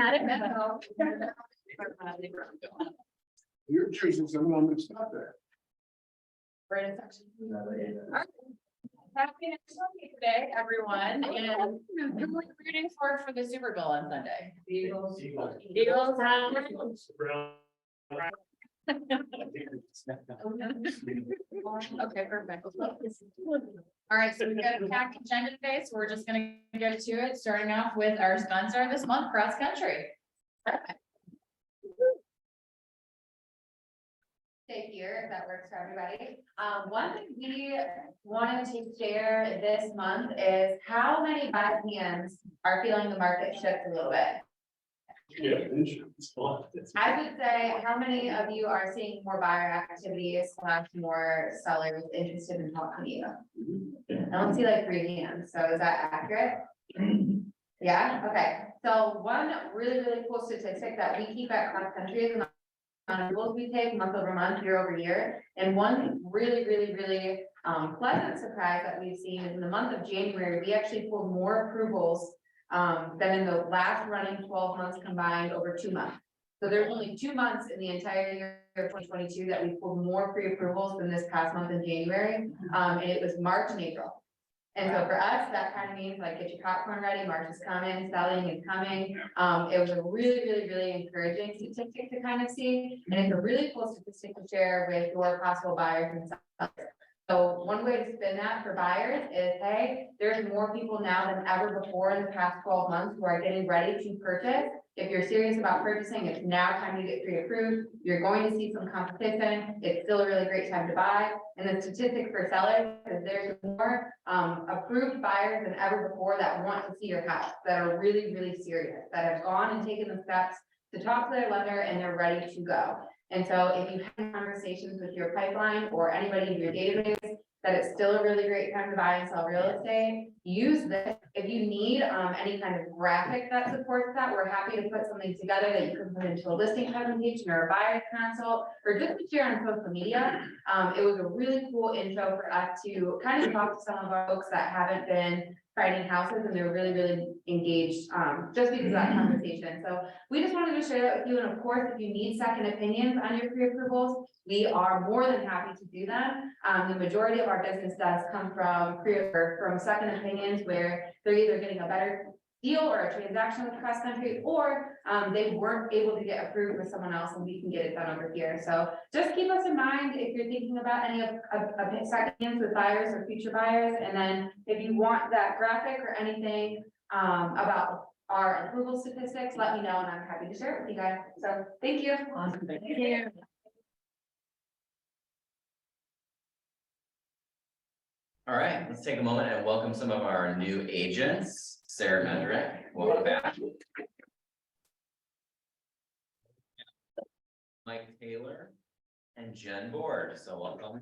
Not at Meadow. You're choosing someone that's not there. Right in section. Alright. Happy next Sunday today, everyone, and who are you rooting for the Super Bowl on Sunday? Eagles. Eagles. Okay, perfect. All right, so we've got a packed agenda today, so we're just gonna go to it, starting off with our sponsor this month, Cross Country. Stay here, if that works for everybody. One thing we wanted to share this month is how many buy hands are feeling the market shift a little bit. Yeah, insurance. I would say, how many of you are seeing more buyer activity / more sellers interested in talking to you? I don't see like 3 hands, so is that accurate? Yeah, okay, so one really cool statistic that we keep at Cross Country is the amount of approvals we take month over month, year over year. And one really pleasant surprise that we've seen is in the month of January, we actually pulled more approvals than in the last running 12 months combined over 2 months. So there's only 2 months in the entire year of 2022 that we pulled more pre-approvals than this past month in January. And it was March and April. And so for us, that kind of means like, get your popcorn ready, March is coming, selling is coming. It was a really encouraging statistic to kind of see. And it's a really cool statistic to share with your possible buyers and sellers. So one way to spin that for buyers is, hey, there's more people now than ever before in the past 12 months who are getting ready to purchase. If you're serious about purchasing, it's now time to get pre-approved. You're going to see some competition. It's still a really great time to buy. And the statistic for sellers is there's more approved buyers than ever before that want to see your house, that are really serious, that have gone and taken the steps to talk to their lender and they're ready to go. And so if you have conversations with your pipeline or anybody in your database, that it's still a really great time to buy and sell real estate, use this. If you need any kind of graphic that supports that, we're happy to put something together that you can put into a listing presentation or a buyer consult, or just to share on social media. It was a really cool intro for us to kind of talk to some of our folks that haven't been finding houses, and they're really engaged just because of that conversation. So we just wanted to share that with you. And of course, if you need second opinions on your pre-approvals, we are more than happy to do that. The majority of our business does come from from second opinions, where they're either getting a better deal or a transaction with Cross Country, or they weren't able to get approved with someone else and we can get it done over here. So just keep us in mind if you're thinking about any of second opinions with buyers or future buyers. And then if you want that graphic or anything about our approval statistics, let me know and I'm happy to share it with you guys. So thank you. Awesome. Thank you. All right, let's take a moment and welcome some of our new agents. Sarah Mendrick, welcome back. Mike Taylor and Jen Board, so welcome.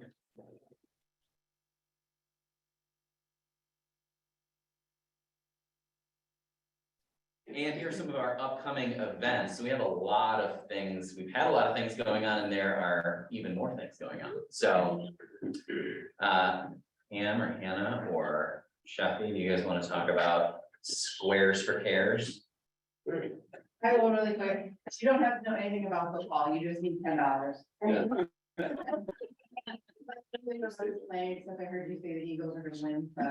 And here's some of our upcoming events. So we have a lot of things, we've had a lot of things going on, and there are even more things going on. So Pam or Hannah or Sheffy, do you guys want to talk about Squares for Cares? I will really quick. You don't have to know anything about football. You just need $10. Yeah. Except I heard you say the Eagles are gonna win, so,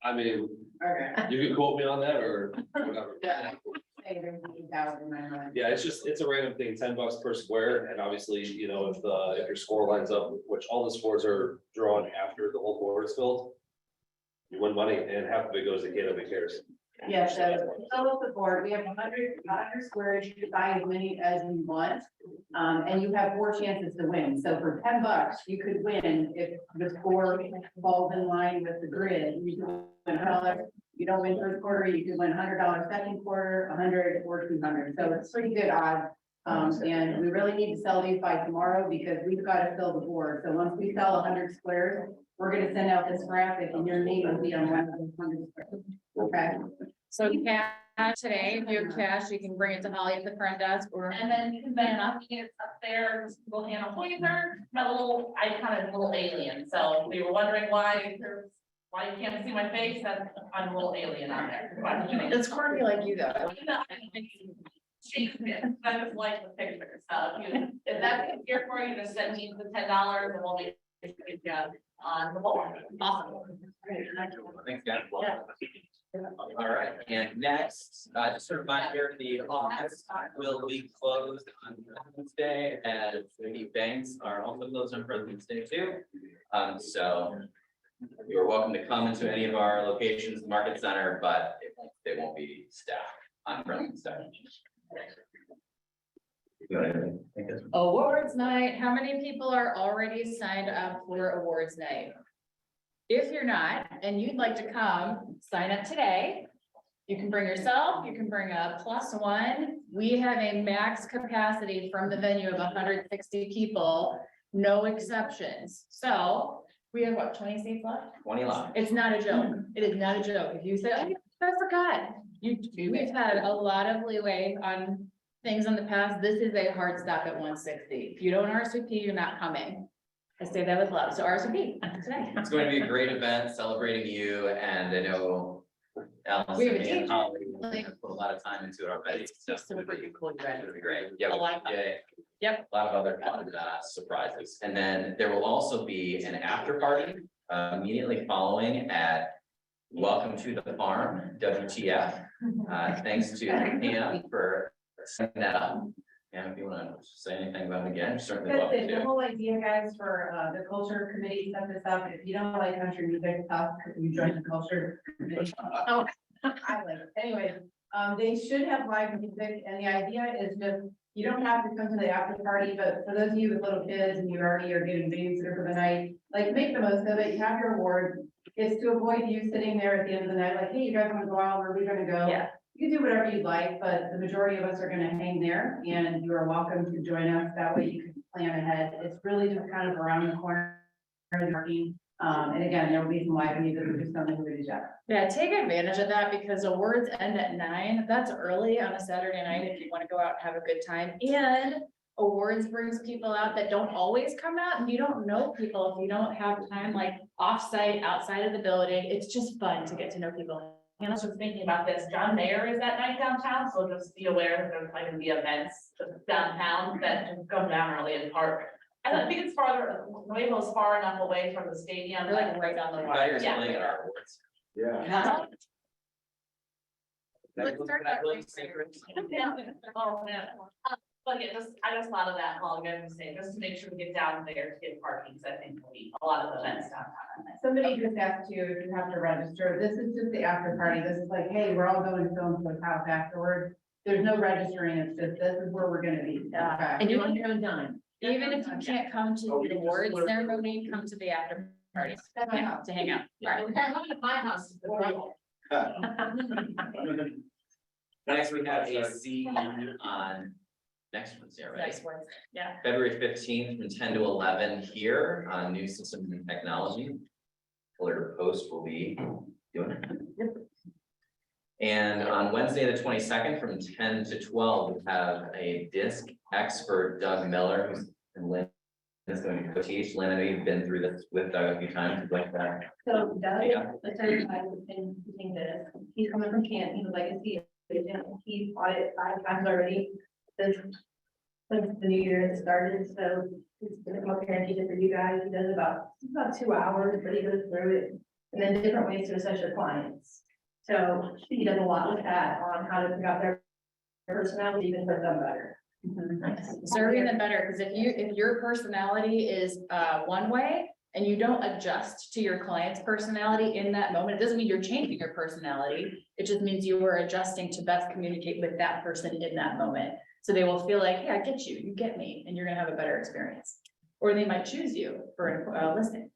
I mean, okay. you can quote me on that or whatever. Yeah. Say there's 8,000 in my mind. Yeah, it's a random thing, $10 per square, and obviously, you know, if your score lines up, which all the scores are drawn after the whole board is filled, you win money, and half of it goes to KW Cares. Yeah, so fill up the board. We have 100 squares. You can buy as many as you want. And you have 4 chances to win. So for $10, you could win if the score falls in line with the grid. You can win $100. You don't win first quarter, you can win $100 second quarter, 100 or 200. So it's pretty good odds. And we really need to sell these by tomorrow because we've got to fill the board. So once we sell 100 squares, we're going to send out this graphic and your name will be on one of those 100 squares. Okay. So cash today, if you have cash, you can bring it to Holly at the front desk, or And then you can bend up, it's up there, we'll handle pointer, my little alien, so we were wondering why why you can't see my face, that's, I'm a little alien on there. It's corny like you though. I just like the picture, so if that's easier for you, just send me the $10 and we'll make it on the board. Awesome. Thanks, guys. All right, and next, just a reminder, the office will be closed on President's Day, as the banks are also closed on President's Day too. So you're welcome to come into any of our locations, the Market Center, but they won't be staffed on President's Day. You want to take this? Awards night, how many people are already signed up for awards night? If you're not, and you'd like to come, sign up today. You can bring yourself, you can bring a +1. We have a max capacity from the venue of 160 people, no exceptions. So we have what, 20 seats left? 20 left. It's not a joke. It is not a joke. If you say, oh, I forgot, we've had a lot of leeway on things in the past. This is a hard stop at 160. If you don't RSVP, you're not coming. I say that with love. So RSVP today. It's going to be a great event celebrating you, and I know Allison We have a and teacher. Holly have put a lot of time into it already. So It's super cool event. it'll be great. Yeah, A lot of fun. Jay. Yep. A lot of other fun surprises. And then there will also be an after party immediately following at Welcome to the Farm, WTF. Thanks to Pam for setting that up. And if you want to say anything about it again, certainly That's welcome it, the to. whole idea, guys, for the culture committee set this up, if you don't like country music, you join the culture committee. Oh, I like it, anyway, they should have live music, and the idea is just, you don't have to come to the after party, but for those of you with little kids and you already are getting babysitter for the night, like, make the most of it, you have your award. It's to avoid you sitting there at the end of the night, like, hey, you guys wanna go out, where are we gonna go? Yeah. You can do whatever you'd like, but the majority of us are gonna hang there, and you are welcome to join us. That way you can plan ahead. It's really just kind of around the corner. And again, there will be some live music, which is something we do. Yeah, take advantage of that because awards end at 9. That's early on a Saturday night if you want to go out and have a good time. And awards brings people out that don't always come out, and you don't know people if you don't have time like offsite, outside of the building. It's just fun to get to know people. And I was just thinking about this, John Mayer is that night downtown, so just be aware that there's like gonna be events downtown that just come down early and park. I don't think it's farther, Nuevo's far enough away from the stadium. They're like right on the water. Tigers Yeah. playing at our awards. Yeah. Let's start that race. Oh, yeah. But yeah, I just thought of that while you guys were saying, just to make sure we get down there to get parking, because I think there'll be a lot of events downtown. Somebody just asked you if you have to register. This is just the after party. This is like, hey, we're all going to so-and-so's house afterwards. There's no registering. It's just, this is where we're gonna be. Yeah. And you you're on your own dime. Even if you can't come to the awards ceremony, come to the after party. That's my Yeah, house. to hang out. Right. My house is Next, we have a CE on next Wednesday, right? Next Wednesday. Yeah. February 15th from 10 to 11 here on new systems and technology. Pillar to Post will be doing it. And on Wednesday, the 22nd, from 10 to 12, we have a disc expert, Doug Miller, who's in Lynn, is going to co-teach. Lynn, I know you've been through this with Doug a few times, like that. So Doug, Yeah. the certified in teaching this, he's coming from Canton, he was like, he's taught it 5 times already. Since the new year has started, so he's gonna come up here and teach it for you guys. He does about 2 hours, but he goes through it. And then different ways to assess your clients. So he does a lot with that on how to figure out their personality, even for them better. Serving them better, because if your personality is one way and you don't adjust to your client's personality in that moment, it doesn't mean you're changing your personality. It just means you are adjusting to best communicate with that person in that moment. So they will feel like, hey, I get you, you get me, and you're gonna have a better experience. Or they might choose you for listening.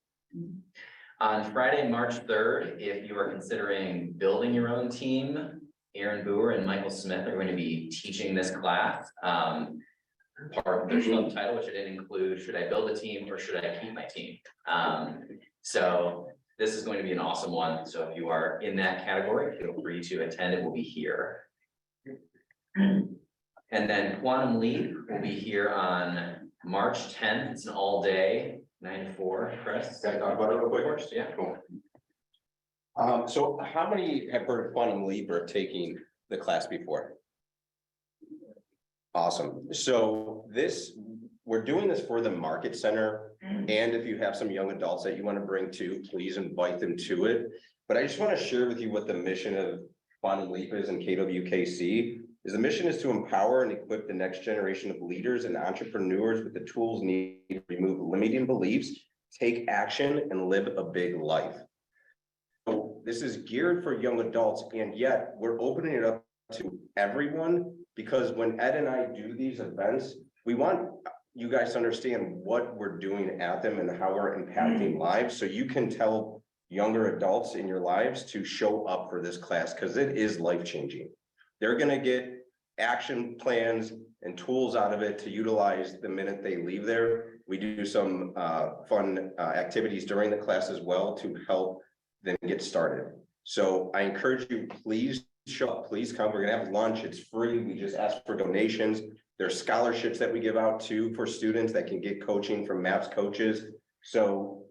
On Friday, March 3rd, if you are considering building your own team, Aaron Boer and Michael Smith are going to be teaching this class. Part of their subtitle, which I didn't include, should I build a team or should I keep my team? So this is going to be an awesome one. So if you are in that category, feel free to attend. It will be here. And then Quantum Leap will be here on March 10th. It's an all day, 9 to 4. Chris? Can I talk about it real quick? Of course, yeah. Cool. So how many have heard of Quantum Leap or taking the class before? Awesome. So we're doing this for the Market Center. And if you have some young adults that you want to bring to, please invite them to it. But I just want to share with you what the mission of Quantum Leap is in KWKC. The mission is to empower and equip the next generation of leaders and entrepreneurs with the tools needed to remove limiting beliefs, take action, and live a big life. So this is geared for young adults, and yet we're opening it up to everyone, because when Ed and I do these events, we want you guys to understand what we're doing at them and how we're impacting lives, so you can tell younger adults in your lives to show up for this class, because it is life-changing. They're gonna get action plans and tools out of it to utilize the minute they leave there. We do some fun activities during the class as well to help them get started. So I encourage you, please show up, please come. We're gonna have lunch, it's free. We just ask for donations. There's scholarships that we give out too for students that can get coaching from MAPS coaches. So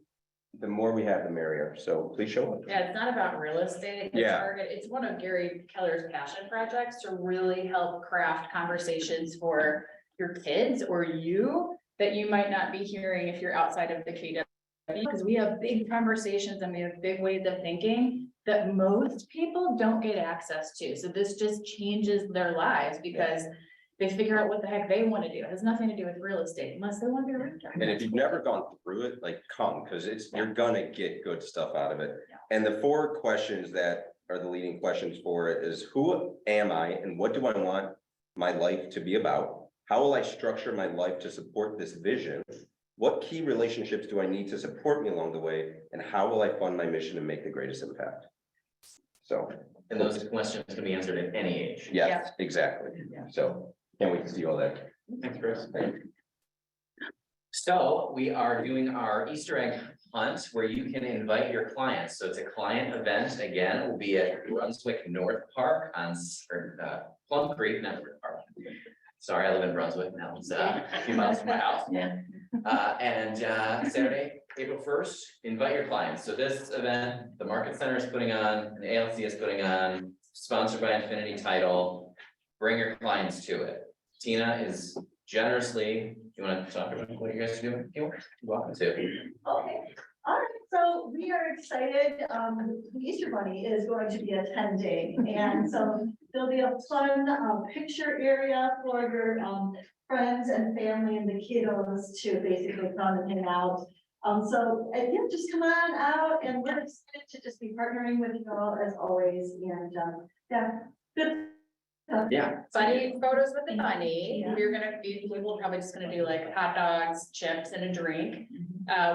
the more we have, the merrier. So please show up. Yeah, it's not about real estate. Yeah. It's one of Gary Keller's passion projects to really help craft conversations for your kids or you that you might not be hearing if you're outside of the KW. Because we have big conversations and we have big ways of thinking that most people don't get access to. So this just changes their lives because they figure out what the heck they want to do. It has nothing to do with real estate unless they want to be a realtor. And if you've never gone through it, like come, because you're gonna get good stuff out of it. And the 4 questions that are the leading questions for it is, who am I and what do I want my life to be about? How will I structure my life to support this vision? What key relationships do I need to support me along the way? And how will I fund my mission and make the greatest impact? So. And those questions can be answered at any age. Yes, exactly. So can't wait to see all that. Thanks, Chris. So we are doing our Easter egg hunt where you can invite your clients. So it's a client event. Again, it will be at Brunswick North Park on Plum Creek, not North Park. Sorry, I live in Brunswick. That was a few miles from my house. And Saturday, April 1st, invite your clients. So this event, the Market Center is putting on, and the ALC is putting on, sponsored by Infinity Title. Bring your clients to it. Tina is generously, you want to talk about what you guys are doing? You're welcome to. Okay, all right, so we are excited. The Easter Bunny is going to be attending, and so there'll be a fun picture area for your friends and family and the kiddos to basically come and hang out. So yeah, just come on out, and we're excited to just be partnering with you all as always, and yeah, good. Yeah. Funny photos with the bunny. Yeah. We're probably just gonna do like hot dogs, chips and a drink.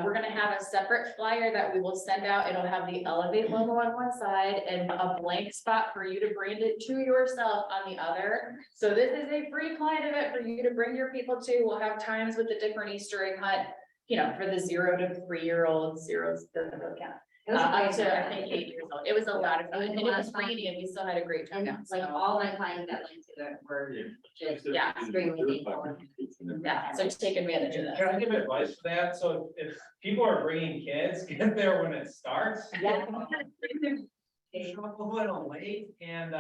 We're gonna have a separate flyer that we will send out. It'll have the Elevate logo on one side and a blank spot for you to brand it to yourself on the other. So this is a free client event for you to bring your people to. We'll have times with the different Easter egg hunt, you know, for the 0 to 3-year-olds, zeros doesn't really count. Up to, I think, 8 years old. It was a lot of fun, and it was rainy, and we still had a great time. And like all my clients that went to it were just Yeah. extremely thankful. Yeah, so take advantage of Can I that. give advice for that? So if people are bringing kids, get there when it starts. Yeah. Show up a little late and,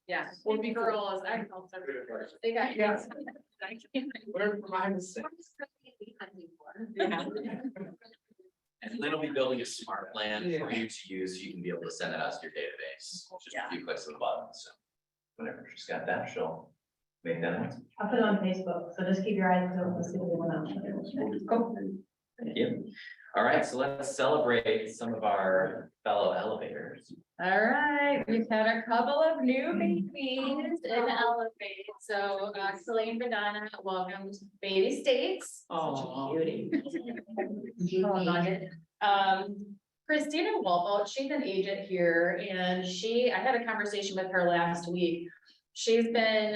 Yeah, we'll be girls. They got. Yeah. we're behind the scenes. Yeah. And then we'll be building a smart plan for you to use, so you can be able to send that out to your database. Just a few clicks of the button, so. Whenever she's got that, she'll make that announcement. I'll put it on Facebook, so just keep your eyes open, see what else. Thank you. All right, so let's celebrate some of our fellow elevators. All right, we've had a couple of new babies in Elevate. So Celine Badana welcomed Baby States. Aw. Beauty. Christina Walpole, she's an agent here, and I had a conversation with her last week. She's been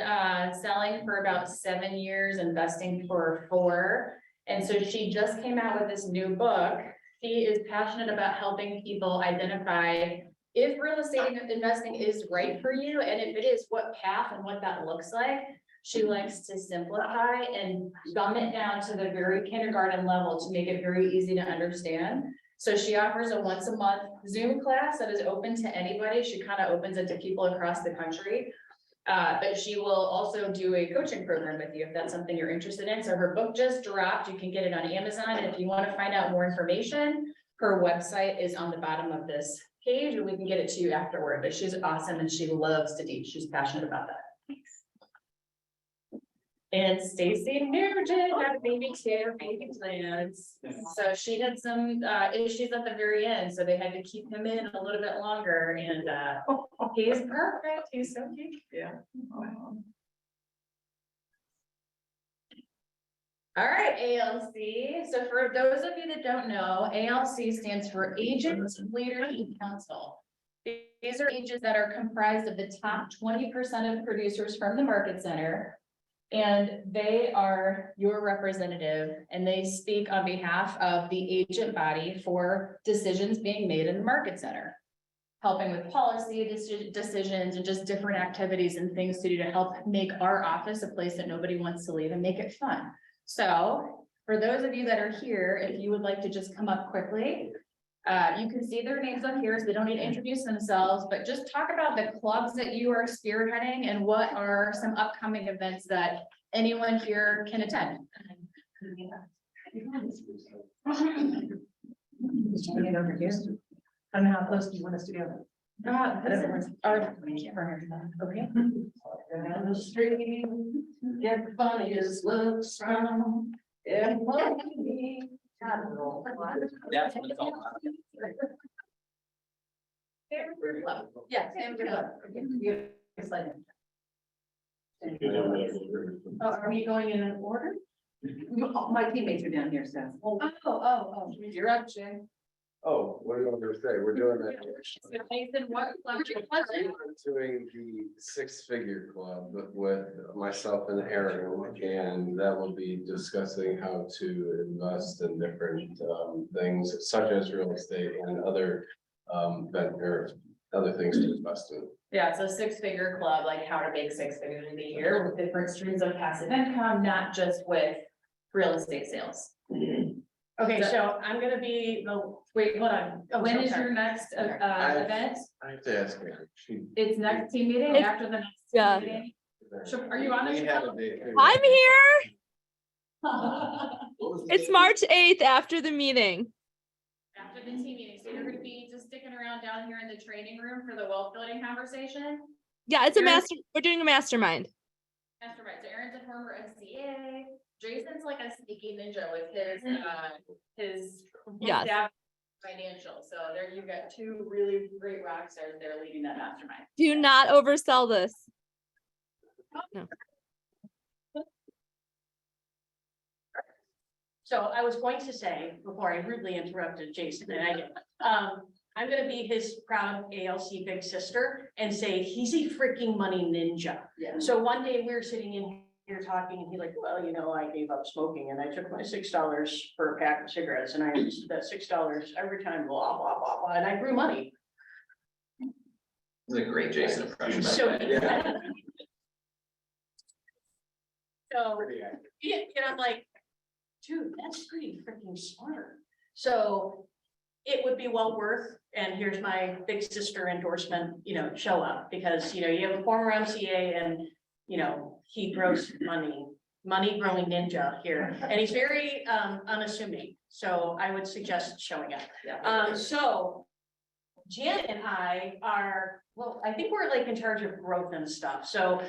selling for about 7 years, investing for 4. And so she just came out with this new book. She is passionate about helping people identify if real estate investing is right for you, and if it is, what path and what that looks like. She likes to simplify and dumb it down to the very kindergarten level to make it very easy to understand. So she offers a once a month Zoom class that is open to anybody. She kind of opens it to people across the country. But she will also do a coaching program with you if that's something you're interested in. So her book just dropped. You can get it on Amazon. And if you want to find out more information, her website is on the bottom of this page and we can get it to you afterward. But she's awesome and she loves to teach. She's passionate about that. And Stacy Nugent had baby plans. So she had some issues at the very end, so they had to keep him in a little bit longer and he's perfect. He's so cute. Yeah. All right, ALC. So for those of you that don't know, ALC stands for Agent Leadership Council. These are agents that are comprised of the top 20% of producers from the market center. And they are your representative and they speak on behalf of the agent body for decisions being made in the market center. Helping with policy decisions and just different activities and things to do to help make our office a place that nobody wants to leave and make it fun. So for those of you that are here, if you would like to just come up quickly, you can see their names up here, so they don't need to introduce themselves, but just talk about the clubs that you are spearheading and what are some upcoming events that anyone here can attend. I don't know how close do you want us to go? Okay. Down the street, everybody just looks from, everybody. That's what it's all about. Yeah, Sam, good luck. Oh, are we going in order? My teammates are down here, so. Oh, you're up, Jay. Oh, what are you going to say? We're doing that. Nathan, what club are you pledging? I'm doing the six-figure club with myself and Aaron, and that will be discussing how to invest in different things such as real estate and other other things to invest in. Yeah, it's a six-figure club, like how to make six figures in a year with different streams of passive income, not just with real estate sales. Okay, so I'm gonna be Wait, hold on. Oh, When so is sorry. your next event? I have to ask her. She. It's next team meeting after the next. Yeah. team meeting? So are you on We this? had a date. I'm here. What was the It's date? March 8th after the meeting. After the team meeting, so you're gonna be just sticking around down here in the training room for the wealth building conversation? Yeah, it's a You're- we're doing a mastermind. Mastermind, so Aaron's a former SCA, Jason's like a sneaky ninja with his Yes. staff financial, so there you've got two really great rock stars there leading that mastermind. Do not oversell this. So I was going to say, before I rudely interrupted Jason, and I did, I'm gonna be his proud ALC big sister and say, he's a freaking money ninja. Yeah. So one day we were sitting in here talking and he's like, well, you know, I gave up smoking and I took my $6 for a pack of cigarettes and I used that $6 every time, blah, blah, blah, blah, and I grew money. This is a great Jason impression. by the So. way. So, yeah, I'm like, dude, that's pretty freaking smart. So it would be well worth, and here's my big sister endorsement, you know, show up, because, you know, you have a former MCA and, you know, he grows money growing ninja here, and he's very unassuming, so I would suggest showing up. So Janet and I are, well, I think we're like in charge of growth and stuff, so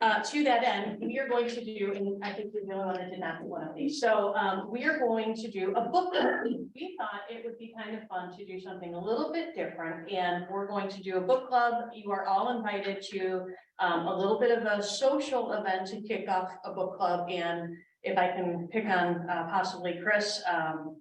to that end, we are going to do, and I think we're the only one that did not do one of these. So we are going to do a book club. We thought it would be kind of fun to do something a little bit different, and we're going to do a book club. You are all invited to a little bit of a social event to kick off a book club. And if I can pick on possibly Chris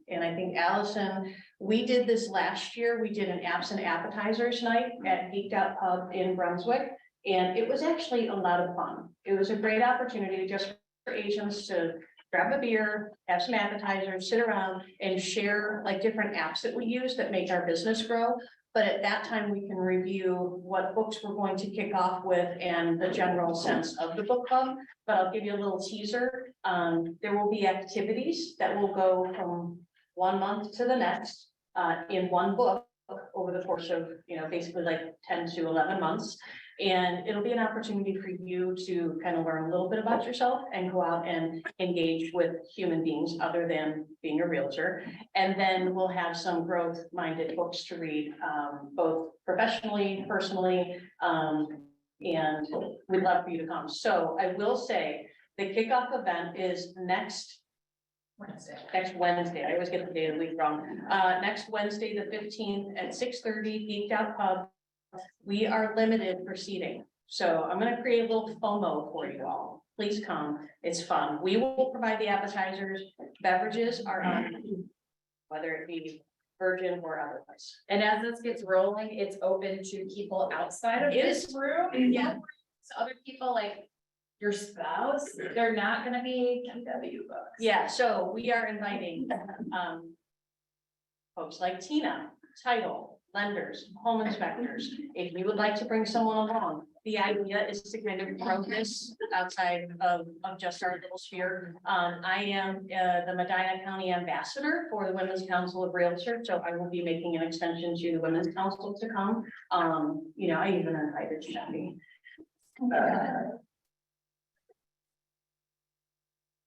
and I think Allison, we did this last year. We did an apps and appetizers night at Geeked Out Pub in Brunswick. And it was actually a lot of fun. It was a great opportunity just for agents to grab a beer, have some appetizers, sit around and share like different apps that we use that make our business grow. But at that time, we can review what books we're going to kick off with and the general sense of the book club. But I'll give you a little teaser. There will be activities that will go from 1 month to the next, in one book over the course of, basically like 10 to 11 months. And it'll be an opportunity for you to kind of learn a little bit about yourself and go out and engage with human beings other than being a realtor. And then we'll have some growth-minded books to read, both professionally, personally, and we'd love for you to come. So I will say, the kickoff event is next Wednesday. I always get the day of the week wrong. Next Wednesday, the 15th at 6:30, Geeked Out Pub. We are limited for seating. So I'm gonna create a little FOMO for you all. Please come. It's fun. We will provide the appetizers. Beverages are on, whether it be virgin or otherwise. And as this gets rolling, it's open to people outside of this room. Yeah. So other people like your spouse, they're not gonna be KW books. Yeah, so we are inviting, folks like Tina, title, lenders, home inspectors. If you would like to bring someone along, the idea is to kind of grow this outside of just our little sphere. I am, the Medina County Ambassador for the Women's Council of Realtors, so I will be making an extension to the Women's Council to come. I even invited Shelby.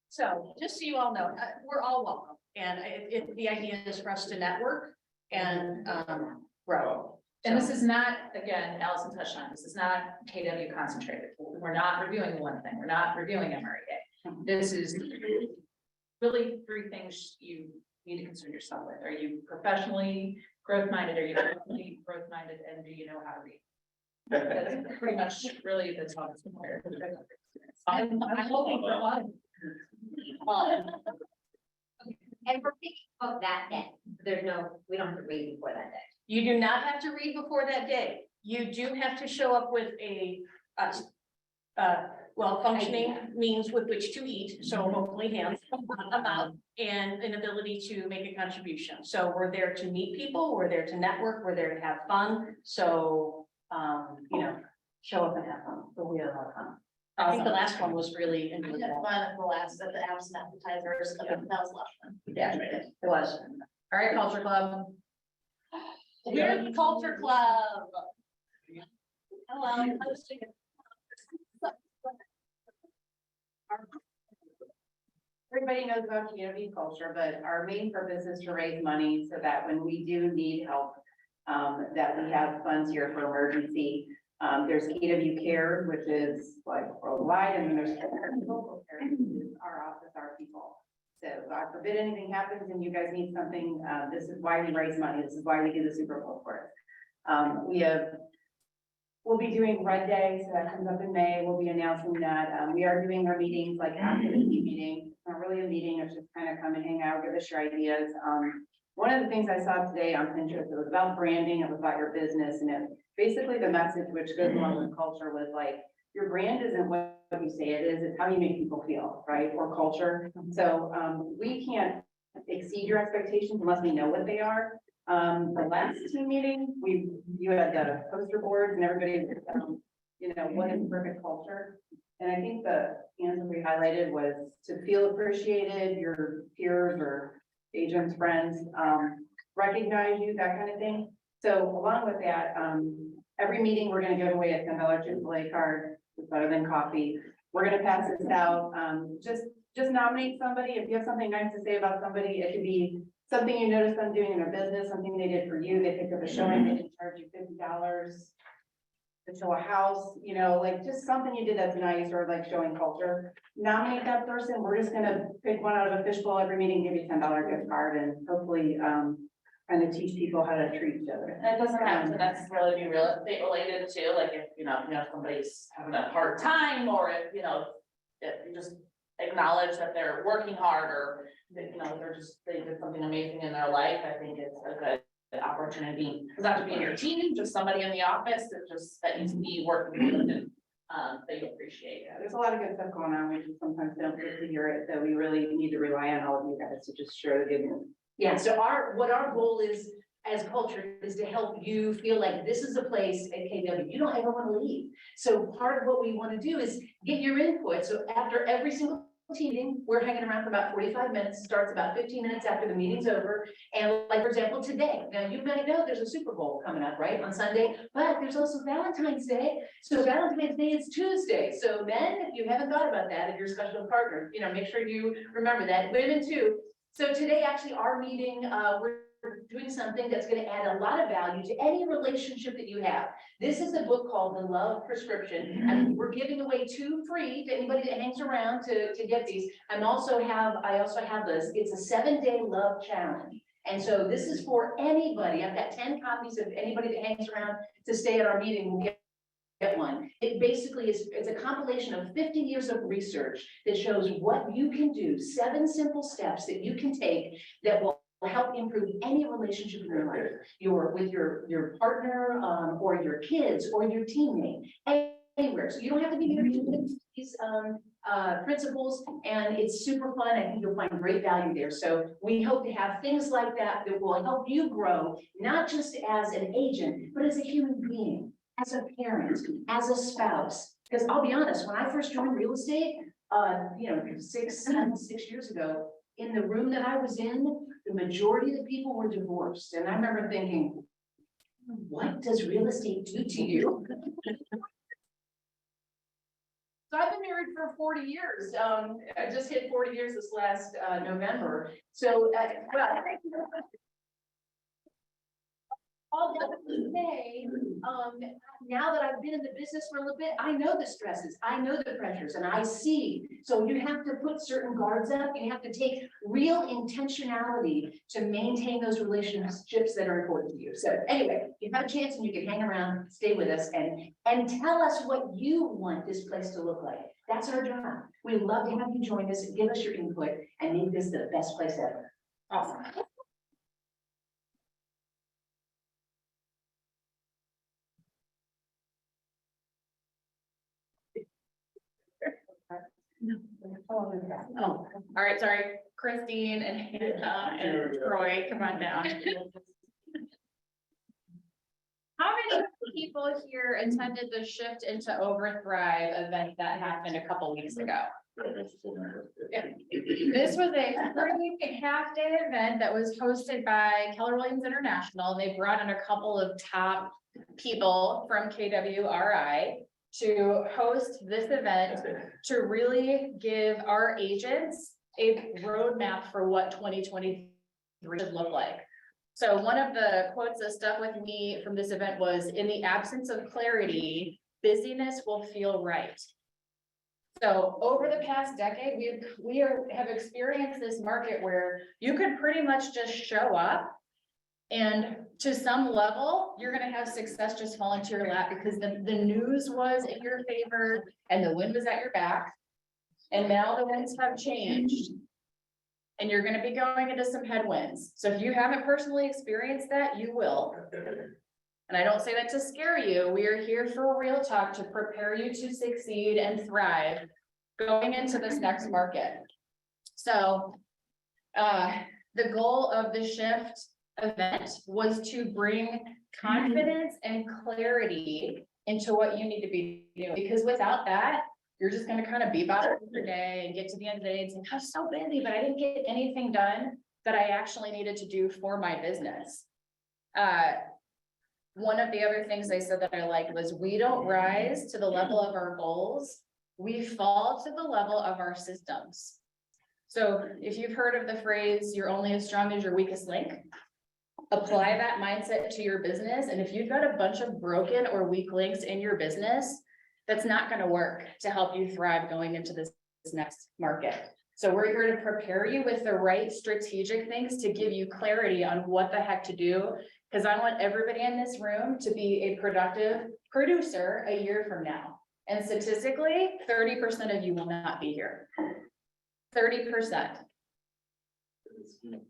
So just so you all know, we're all welcome. And the idea is for us to network and grow. And this is not, again, Allison touched on, this is not KW concentrated. We're not reviewing one thing. We're not reviewing MREA. This is really 3 things you need to concern yourself with. Are you professionally growth-minded? Are you personally growth-minded? And do you know how to read? That's pretty much really the top. I'm hoping for a lot. And we're picking up that day. We don't have to read before that day. You do not have to read before that day. You do have to show up with a functioning means with which to eat, so hopefully hands, amount, and an ability to make a contribution. So we're there to meet people, we're there to network, we're there to have fun. So, show up and have fun. We had a lot of fun. I think the last one was really enjoyable. One of the last of the apps and appetizers, that was last one. Yeah, it was. All right, Culture Club. We're the Culture Club. Hello. Everybody knows about community culture, but our main purpose is to raise money so that when we do need help, that we have funds here for emergency. There's KW Cares, which is like worldwide, and then there's local care, which is our office, our people. So God forbid anything happens and you guys need something, this is why we raise money. This is why we do the Super Bowl for it. We'll be doing Red Day, so that comes up in May. We'll be announcing that. We are doing our meetings like after the meeting. It's not really a meeting, it's just kind of come and hang out, give us your ideas. One of the things I saw today on Pinterest, it was about branding, it was about your business, and basically the message which goes along with culture was like, your brand isn't what you say it is, it's how you make people feel, right? Or culture. So we can't exceed your expectations unless we know what they are. The last team meeting, you had the poster boards and everybody, what is perfect culture? And I think the answer we highlighted was to feel appreciated, your peers or agents, friends, recognize you, that kind of thing. So along with that, every meeting, we're gonna give away a $10 AAA card, it's better than coffee. We're gonna pass this out, just nominate somebody, if you have something nice to say about somebody, it could be something you noticed them doing in their business, something they did for you, they picked up a showing, they didn't charge you $50 to show a house, like just something you did that's nice, or like showing culture. Nominate that person, we're just gonna pick one out of a fishbowl every meeting, give you $10 gift card, and hopefully, kind of teach people how to treat each other. And it doesn't have to necessarily be real estate related too, like if, somebody's having a hard time, or if you just acknowledge that they're working hard, or that, they did something amazing in their life, I think it's a good opportunity. It doesn't have to be in your team, just somebody in the office, it's just that you be working with and that you appreciate. Yeah, there's a lot of good stuff going on, we just sometimes don't get to hear it, so we really need to rely on all of you guys to just share the good news. Yeah, so what our goal is, as culture is to help you feel like this is a place at KW you don't ever want to leave. So part of what we want to do is get your input. So after every single meeting, we're hanging around for about 45 minutes, starts about 15 minutes after the meeting's over. And like, for example, today, now you might know there's a Super Bowl coming up, right, on Sunday, but there's also Valentine's Day. So Valentine's Day is Tuesday. So men, if you haven't thought about that, if you're a special partner, you know, make sure you remember that. Women too. So today, actually, our meeting, we're doing something that's gonna add a lot of value to any relationship that you have. This is a book called The Love Prescription, and we're giving away 2 free to anybody that hangs around to get these. I also have this, it's a 7-day love challenge. And so this is for anybody. I've got 10 copies of anybody that hangs around to stay at our meeting will get one. It basically is, it's a compilation of 50 years of research that shows what you can do, 7 simple steps that you can take that will help improve any relationship in your life, with your partner, or your kids, or your teammate, anywhere. So you don't have to be married to these principles, and it's super fun. I think you'll find great value there. So we hope to have things like that that will help you grow, not just as an agent, but as a human being, as a parent, as a spouse. Because I'll be honest, when I first joined real estate, 6 years ago, in the room that I was in, the majority of the people were divorced. And I remember thinking, what does real estate do to you? So I've been married for 40 years. I just hit 40 years this last November. So, all that to say, now that I've been in the business for a little bit, I know the stresses, I know the pressures, and I see. So you have to put certain guards up. You have to take real intentionality to maintain those relationships that are important to you. So anyway, you have a chance and you can hang around, stay with us, and tell us what you want this place to look like. That's our job. We'd love to have you join us and give us your input and make this the best place ever. Awesome. Oh, all right, sorry, Christine and Hannah and Troy, come on down. How many people here attended the Shift into Overthrive event that happened a couple weeks ago? Yeah. This was a 3-week half-day event that was hosted by Keller Williams International. They brought in a couple of top people from KWRI to host this event to really give our agents a roadmap for what 2023 should look like. So one of the quotes that stuck with me from this event was, in the absence of clarity, busyness will feel right. So over the past decade, we have experienced this market where you could pretty much just show up, and to some level, you're gonna have success just fall into your lap because the news was in your favor and the wind was at your back. And now the winds have changed. And you're gonna be going into some headwinds. So if you haven't personally experienced that, you will. And I don't say that to scare you. We are here for real talk to prepare you to succeed and thrive going into this next market. So the goal of the Shift event was to bring confidence and clarity into what you need to be doing, because without that, you're just gonna kind of bebop your day and get to the end of the day and say, I'm so busy, but I didn't get anything done that I actually needed to do for my business. One of the other things I said that I liked was, we don't rise to the level of our goals, we fall to the level of our systems. So if you've heard of the phrase, you're only as strong as your weakest link, apply that mindset to your business. And if you've got a bunch of broken or weak links in your business, that's not going to work to help you thrive going into this next market. So we're here to prepare you with the right strategic things to give you clarity on what the heck to do. Because I want everybody in this room to be a productive producer a year from now. And statistically, 30% of you will not be here. 30%.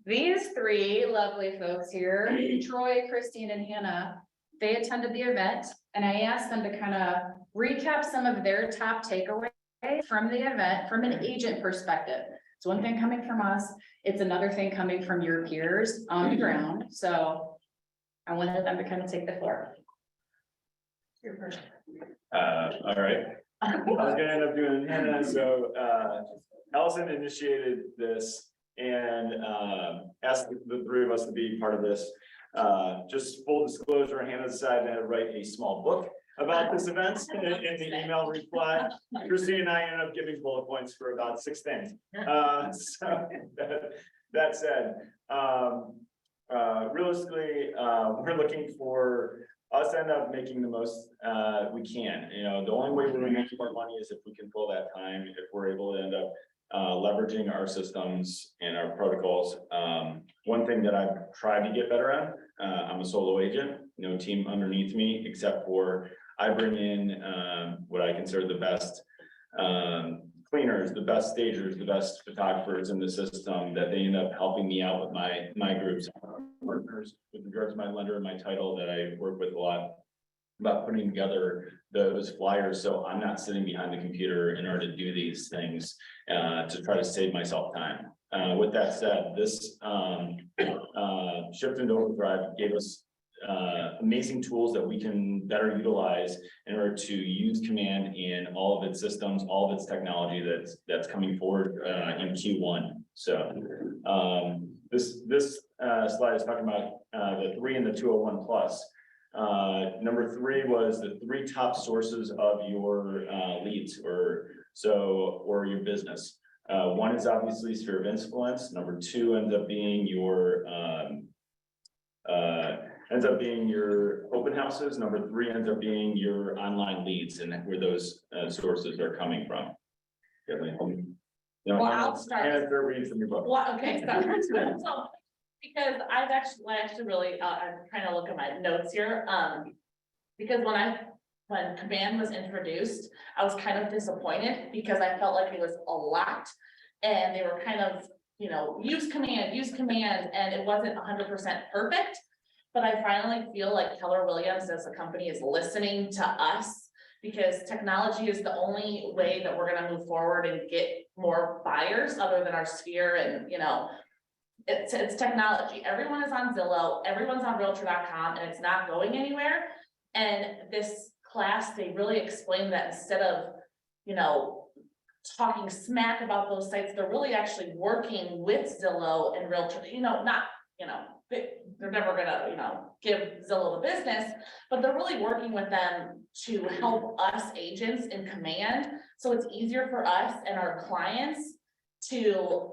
These 3 lovely folks here, Troy, Christine, and Hannah, they attended the event, and I asked them to kind of recap some of their top takeaways from the event from an agent perspective. It's one thing coming from us, it's another thing coming from your peers on the ground. So I wanted them to kind of take the floor. All right. I was gonna end up doing Hannah, so Allison initiated this and asked the three of us to be part of this. Just full disclosure, Hannah decided to write a small book about this event in the email reply. Christine and I ended up giving bullet points for about 6 things. So that said, realistically, we're looking for us to end up making the most we can. You know, the only way we're gonna make more money is if we can pull that time, if we're able to end up leveraging our systems and our protocols. One thing that I've tried to get better at, I'm a solo agent, no team underneath me, except for I bring in what I consider the best cleaners, the best stagers, the best photographers in the system, that they end up helping me out with my groups, partners, with regards to my lender and my title that I work with a lot about putting together those flyers. So I'm not sitting behind the computer in order to do these things to try to save myself time. With that said, this shift into overdrive gave us amazing tools that we can better utilize in order to use Command in all of its systems, all of its technology that's coming forward in Q1. So this slide is talking about the 3 and the 201 plus. Number 3 was the 3 top sources of your leads or your business. 1 is obviously sphere of influence. Number 2 ends up being your open houses. Number 3 ends up being your online leads and where those sources are coming from. You have anything? No, Well, I'll start. Hannah, start reading from your book. Well, okay, so, because I actually really, I'm trying to look at my notes here, because when Command was introduced, I was kind of disappointed because I felt like it was a lot. And they were kind of, you know, use Command, and it wasn't 100% perfect. But I finally feel like Keller Williams as a company is listening to us, because technology is the only way that we're gonna move forward and get more buyers other than our sphere. And, you know, it's technology. Everyone is on Zillow, everyone's on Realtor.com, and it's not going anywhere. And this class, they really explained that instead of, you know, talking smack about those sites, they're really actually working with Zillow and Realtor, you know, not, you know, they're never gonna, you know, give Zillow the business, but they're really working with them to help us agents in Command. So it's easier for us and our clients to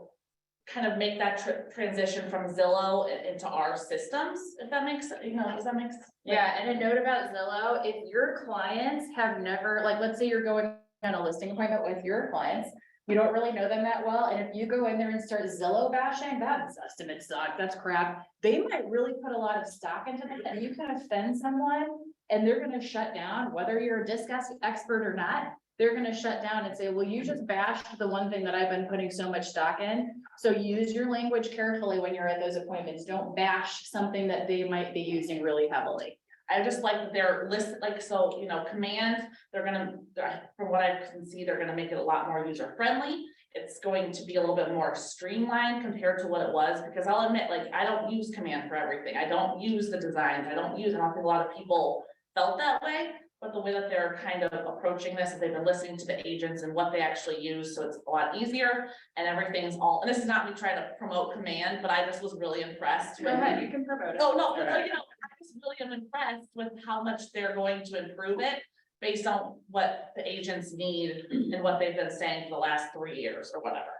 kind of make that transition from Zillow into our systems, if that makes, you know, does that make sense? Yeah, and a note about Zillow, if your clients have never, like, let's say you're going on a listing appointment with your clients, you don't really know them that well, and if you go in there and start Zillow bashing, that's estimate suck, that's crap, they might really put a lot of stock into that, and you can offend someone, and they're gonna shut down, whether you're a disc expert or not, they're gonna shut down and say, well, you just bashed the one thing that I've been putting so much stock in. So use your language carefully when you're at those appointments. Don't bash something that they might be using really heavily. I just like that they're listed, like, so, you know, Command, from what I can see, they're gonna make it a lot more user friendly. It's going to be a little bit more streamlined compared to what it was, because I'll admit, like, I don't use Command for everything. I don't use the designs. I don't think a lot of people felt that way. But the way that they're kind of approaching this, is they've been listening to the agents and what they actually use, so it's a lot easier, and everything's all, and this is not me trying to promote Command, but I just was really impressed. Go ahead, you can promote it. Oh, no, but you know, I just really am impressed with how much they're going to improve it based on what the agents need and what they've been saying for the last 3 years or whatever.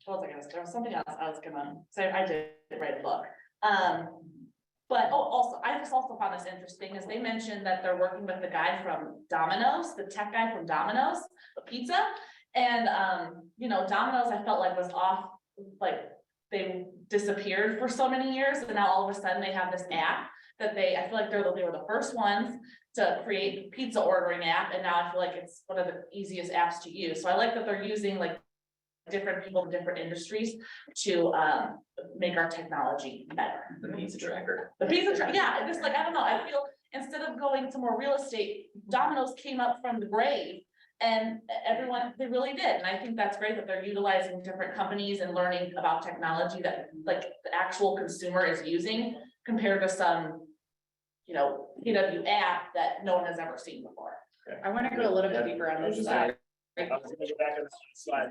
What was I gonna say? There was something else I was gonna say. I did write a book. But also, I just also found this interesting, is they mentioned that they're working with the guy from Domino's, the tech guy from Domino's, the pizza. And, you know, Domino's, I felt like was off, like they disappeared for so many years. And now all of a sudden they have this app that I feel like they were the first ones to create pizza ordering app. And now I feel like it's one of the easiest apps to use. So I like that they're using like different people in different industries to make our technology better. The pizza tracker. The pizza tracker, yeah, just like, I don't know, I feel instead of going to more real estate, Domino's came up from the grave. And everyone, they really did, and I think that's great that they're utilizing different companies and learning about technology that like the actual consumer is using compared to some, you know, PW app that no one has ever seen before. I want to go a little bit deeper on this. I was gonna get back on the slide.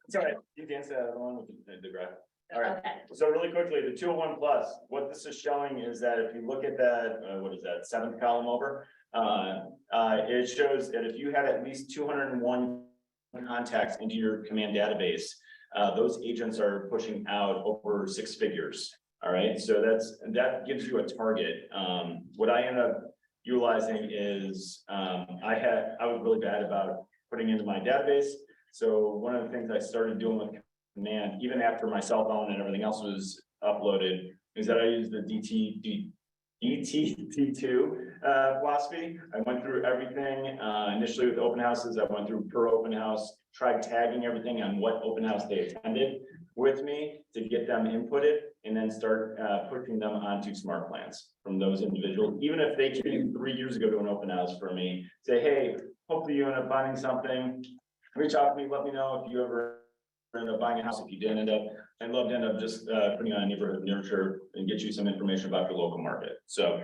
Sorry, you can answer the one with the graph. All right, Okay. so really quickly, the 201 plus, what this is showing is that if you look at that, what is that, 7th column over? It shows that if you had at least 201 contacts into your command database, those agents are pushing out over 6 figures. All right, so that gives you a target. What I end up utilizing is, I was really bad about putting into my database. So one of the things I started doing with Command, even after my cell phone and everything else was uploaded, is that I use the DTD2 philosophy. I went through everything, initially with open houses. I went through per open house, tried tagging everything on what open house they attended with me to get them inputted, and then start pushing them onto smart plans from those individuals. Even if they came 3 years ago to an open house for me, say, hey, hopefully you end up finding something, reach out to me, let me know if you ever end up buying a house. If you didn't end up, I'd love to end up just putting on a neighborhood nurture and get you some information about the local market. So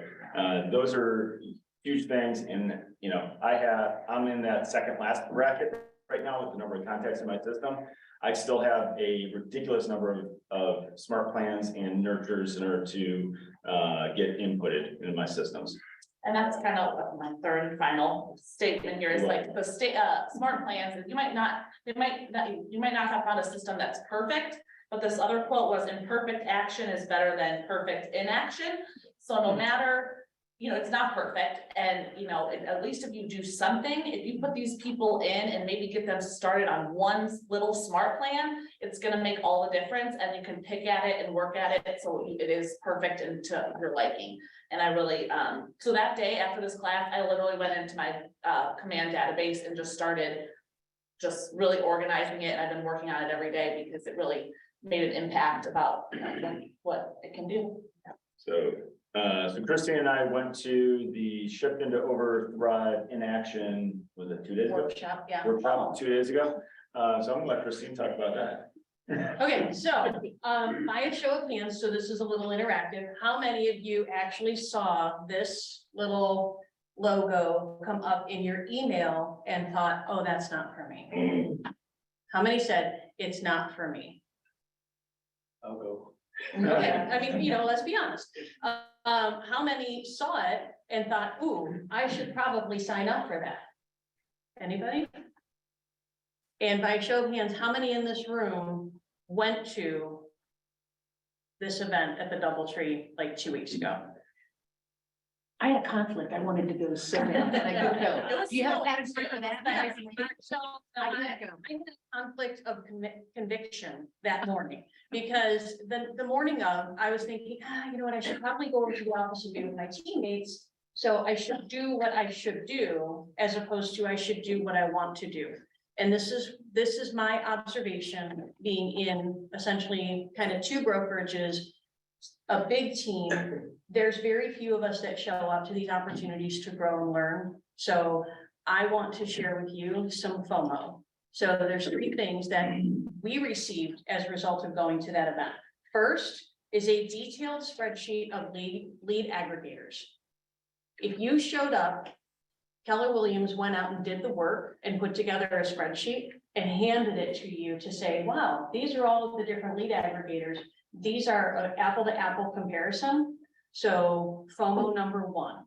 those are huge things. And, you know, I'm in that second last bracket right now with the number of contacts in my system. I still have a ridiculous number of smart plans and nurtures in order to get inputted in my systems. And that's kind of my third and final statement here is like the smart plans, you might not have found a system that's perfect, but this other quote was imperfect action is better than perfect inaction. So no matter, you know, it's not perfect. And, you know, at least if you do something, if you put these people in and maybe get them started on one little smart plan, it's gonna make all the difference, and you can pick at it and work at it so it is perfect and to your liking. And I really, so that day after this class, I literally went into my command database and just started just really organizing it. And I've been working on it every day because it really made an impact about, you know, what it can do. So Christine and I went to the Shift into Overthrive in action, was it 2 days ago? Workshop, yeah. Workshop 2 days ago. So I'm gonna let Christine talk about that. Okay, so, by a show of hands, so this is a little interactive, how many of you actually saw this little logo come up in your email and thought, oh, that's not for me? How many said, it's not for me? I'll go. Okay, I mean, you know, let's be honest. How many saw it and thought, ooh, I should probably sign up for that? Anybody? And by show of hands, how many in this room went to this event at the DoubleTree like 2 weeks ago? I had a conflict. I wanted to go sit down. I could go. Do you have that for that? So I had a conflict of conviction that morning, because the morning of, I was thinking, you know what, I should probably go over to the office and be with my teammates. So I should do what I should do, as opposed to I should do what I want to do. And this is my observation, being in essentially kind of 2 brokerages, a big team. There's very few of us that show up to these opportunities to grow and learn. So I want to share with you some FOMO. So there's 3 things that we received as a result of going to that event. First is a detailed spreadsheet of lead aggregators. If you showed up, Keller Williams went out and did the work and put together a spreadsheet and handed it to you to say, wow, these are all of the different lead aggregators. These are an apple to apple comparison. So FOMO number 1.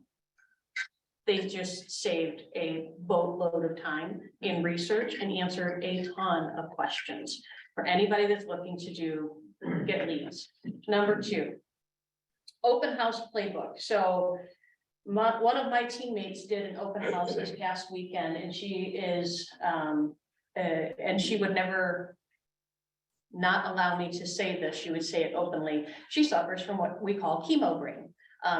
They've just saved a boatload of time in research and answered a ton of questions for anybody that's looking to get leads. Number 2, open house playbook. So one of my teammates did an open house this past weekend, and she is, and she would never not allow me to say this. She would say it openly. She suffers from what we call chemo brain.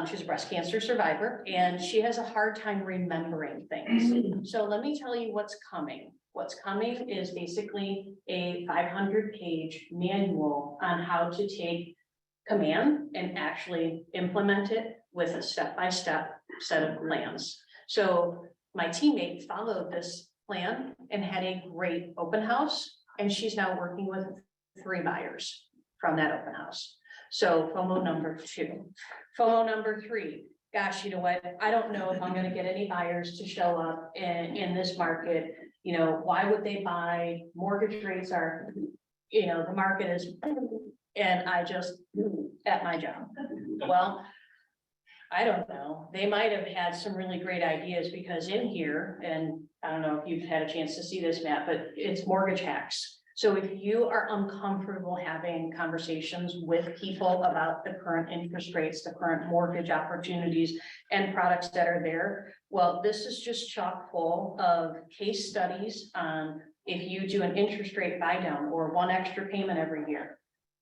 She's a breast cancer survivor, and she has a hard time remembering things. So let me tell you what's coming. What's coming is basically a 500-page manual on how to take command and actually implement it with a step-by-step set of plans. So my teammate followed this plan and had a great open house, and she's now working with 3 buyers from that open house. So FOMO number 2. FOMO number 3, gosh, you know what, I don't know if I'm gonna get any buyers to show up in this market. You know, why would they buy? Mortgage rates are, you know, the market is, and I just, at my job. Well, I don't know, they might have had some really great ideas because in here, and I don't know if you've had a chance to see this, Matt, but it's mortgage hacks. So if you are uncomfortable having conversations with people about the current interest rates, the current mortgage opportunities and products that are there, well, this is just chock full of case studies on if you do an interest rate buy down or one extra payment every year.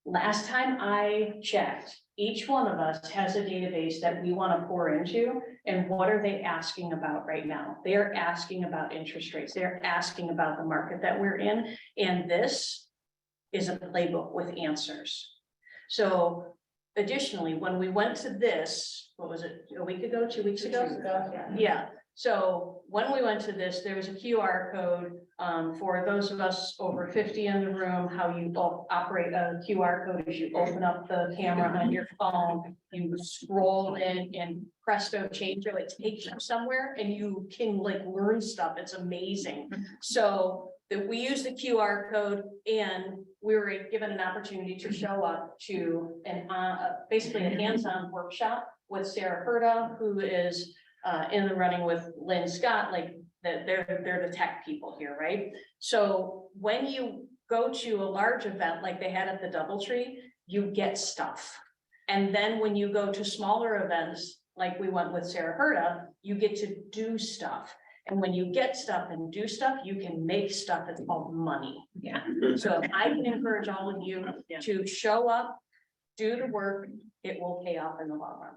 Last time I checked, each one of us has a database that we want to pour into. And what are they asking about right now? They are asking about interest rates. They're asking about the market that we're in. And this is a playbook with answers. So additionally, when we went to this, what was it, a week ago, 2 weeks ago? Yeah. So when we went to this, there was a QR code for those of us over 50 in the room, how you operate a QR code is you open up the camera on your phone, you scroll in and presto change, or like takes you somewhere and you can like learn stuff. It's amazing. So that we use the QR code and we were given an opportunity to show up to an basically a hands-on workshop with Sarah Herta, who is in the running with Lynn Scott, like they're the tech people here, right? So when you go to a large event like they had at the DoubleTree, you get stuff. And then when you go to smaller events, like we went with Sarah Herta, you get to do stuff. And when you get stuff and do stuff, you can make stuff that's called money. Yeah. So I can encourage all of you to show up, do the work, it will pay off in the long run.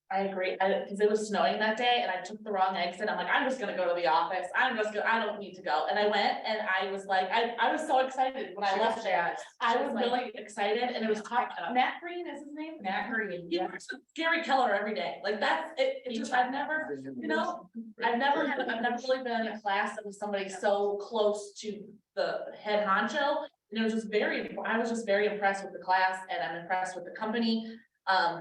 I agree, because it was snowing that day and I took the wrong exit. I'm like, I'm just gonna go to the office. I don't need to go. And I went and I was like, I was so excited when I left there. I was really excited and it was Matt Green is his name? Matt Green. He works with Gary Keller every day. Like that's it. It's just, I've never, you know, I've never really been in a class that was somebody so close to the head honcho. And it was just I was just very impressed with the class and I'm impressed with the company.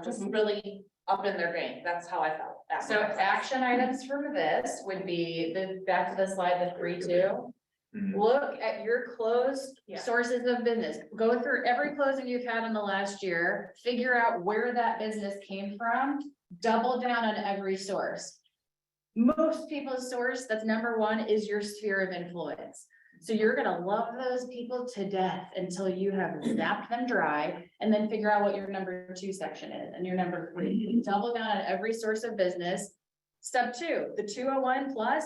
Just really up in their game. That's how I felt. So action items for this would be back to the slide, the 3-2. Look at your closed sources of business. Go through every closing you've had in the last year, figure out where that business came from, double down on every source. Most people's source, that's number one, is your sphere of influence. So you're gonna love those people to death until you have zapped them dry, and then figure out what your number 2 section is and your number 3. Double down on every source of business. Step 2, the 201 plus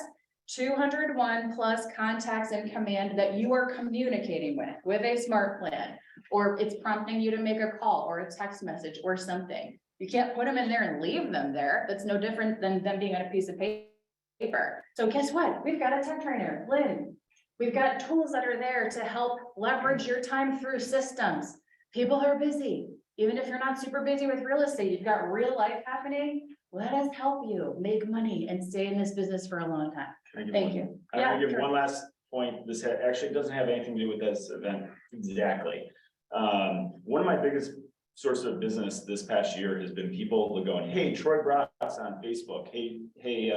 201 plus contacts in command that you are communicating with a smart plan, or it's prompting you to make a call or a text message or something. You can't put them in there and leave them there. That's no different than them being on a piece of paper. So guess what? We've got a tech trainer, Lynn. We've got tools that are there to help leverage your time through systems. People are busy. Even if you're not super busy with real estate, you've got real life happening. Let us help you make money and stay in this business for a long time. Thank you. I'm gonna give one last point. This actually doesn't have anything to do with this event exactly. One of my biggest sources of business this past year has been people going, hey, Troy Bratz on Facebook. Hey,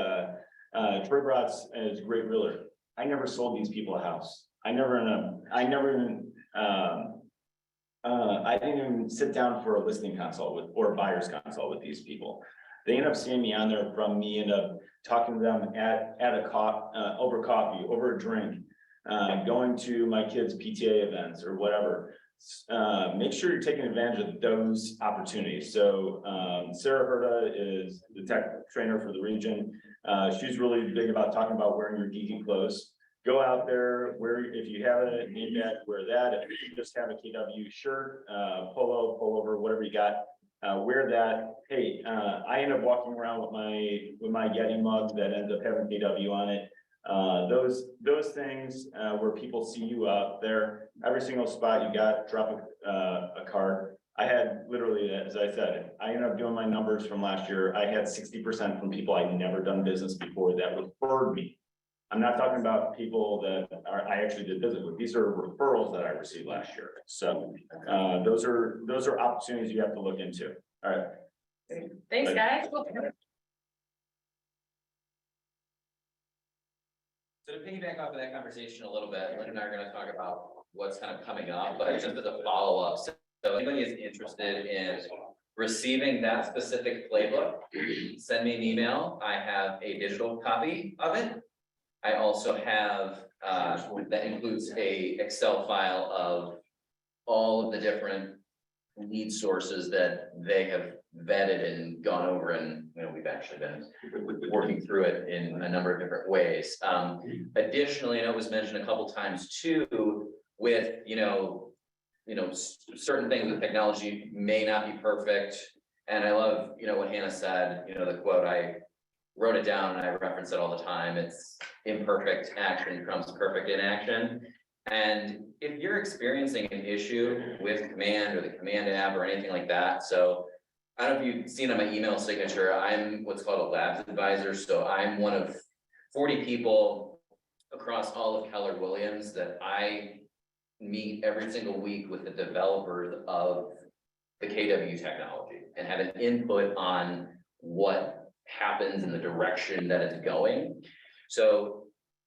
Troy Bratz is a great realtor. I never sold these people a house. I didn't even sit down for a listing consult or a buyer's consult with these people. They end up seeing me on there from me, end up talking to them at over coffee, over a drink, going to my kids' PTA events or whatever. Make sure you're taking advantage of those opportunities. So Sarah Herta is the tech trainer for the region. She's really big about talking about wearing your geeky clothes. Go out there, if you have a name tag, wear that. If you just have a KW shirt, polo, pullover, whatever you got, wear that. Hey, I end up walking around with my Yeti mug that ends up having KW on it. Those things where people see you out there, every single spot you got, drop a card. I had literally, as I said, I ended up doing my numbers from last year. I had 60% from people I'd never done business before that referred me. I'm not talking about people that I actually did business with. These are referrals that I received last year. So, those are opportunities you have to look into. All right. Thanks, guys. So to piggyback off of that conversation a little bit, Lynn and I are gonna talk about what's kind of coming up, but just as a follow-up. So if anybody is interested in receiving that specific playbook, send me an email. I have a digital copy of it. I also have, that includes a Excel file of all of the different lead sources that they have vetted and gone over, and, you know, we've actually been working through it in a number of different ways. Additionally, I know it was mentioned a couple times too, with, certain things with technology may not be perfect. And I love, what Hannah said, the quote, I wrote it down and I reference it all the time. It's imperfect action comes perfect inaction. And if you're experiencing an issue with Command or the Command app or anything like that, so I don't know if you've seen on my email signature, I'm what's called a labs advisor. So I'm one of 40 people across all of Keller Williams that I meet every single week with the developers of the KW technology and have an input on what happens in the direction that it's going. So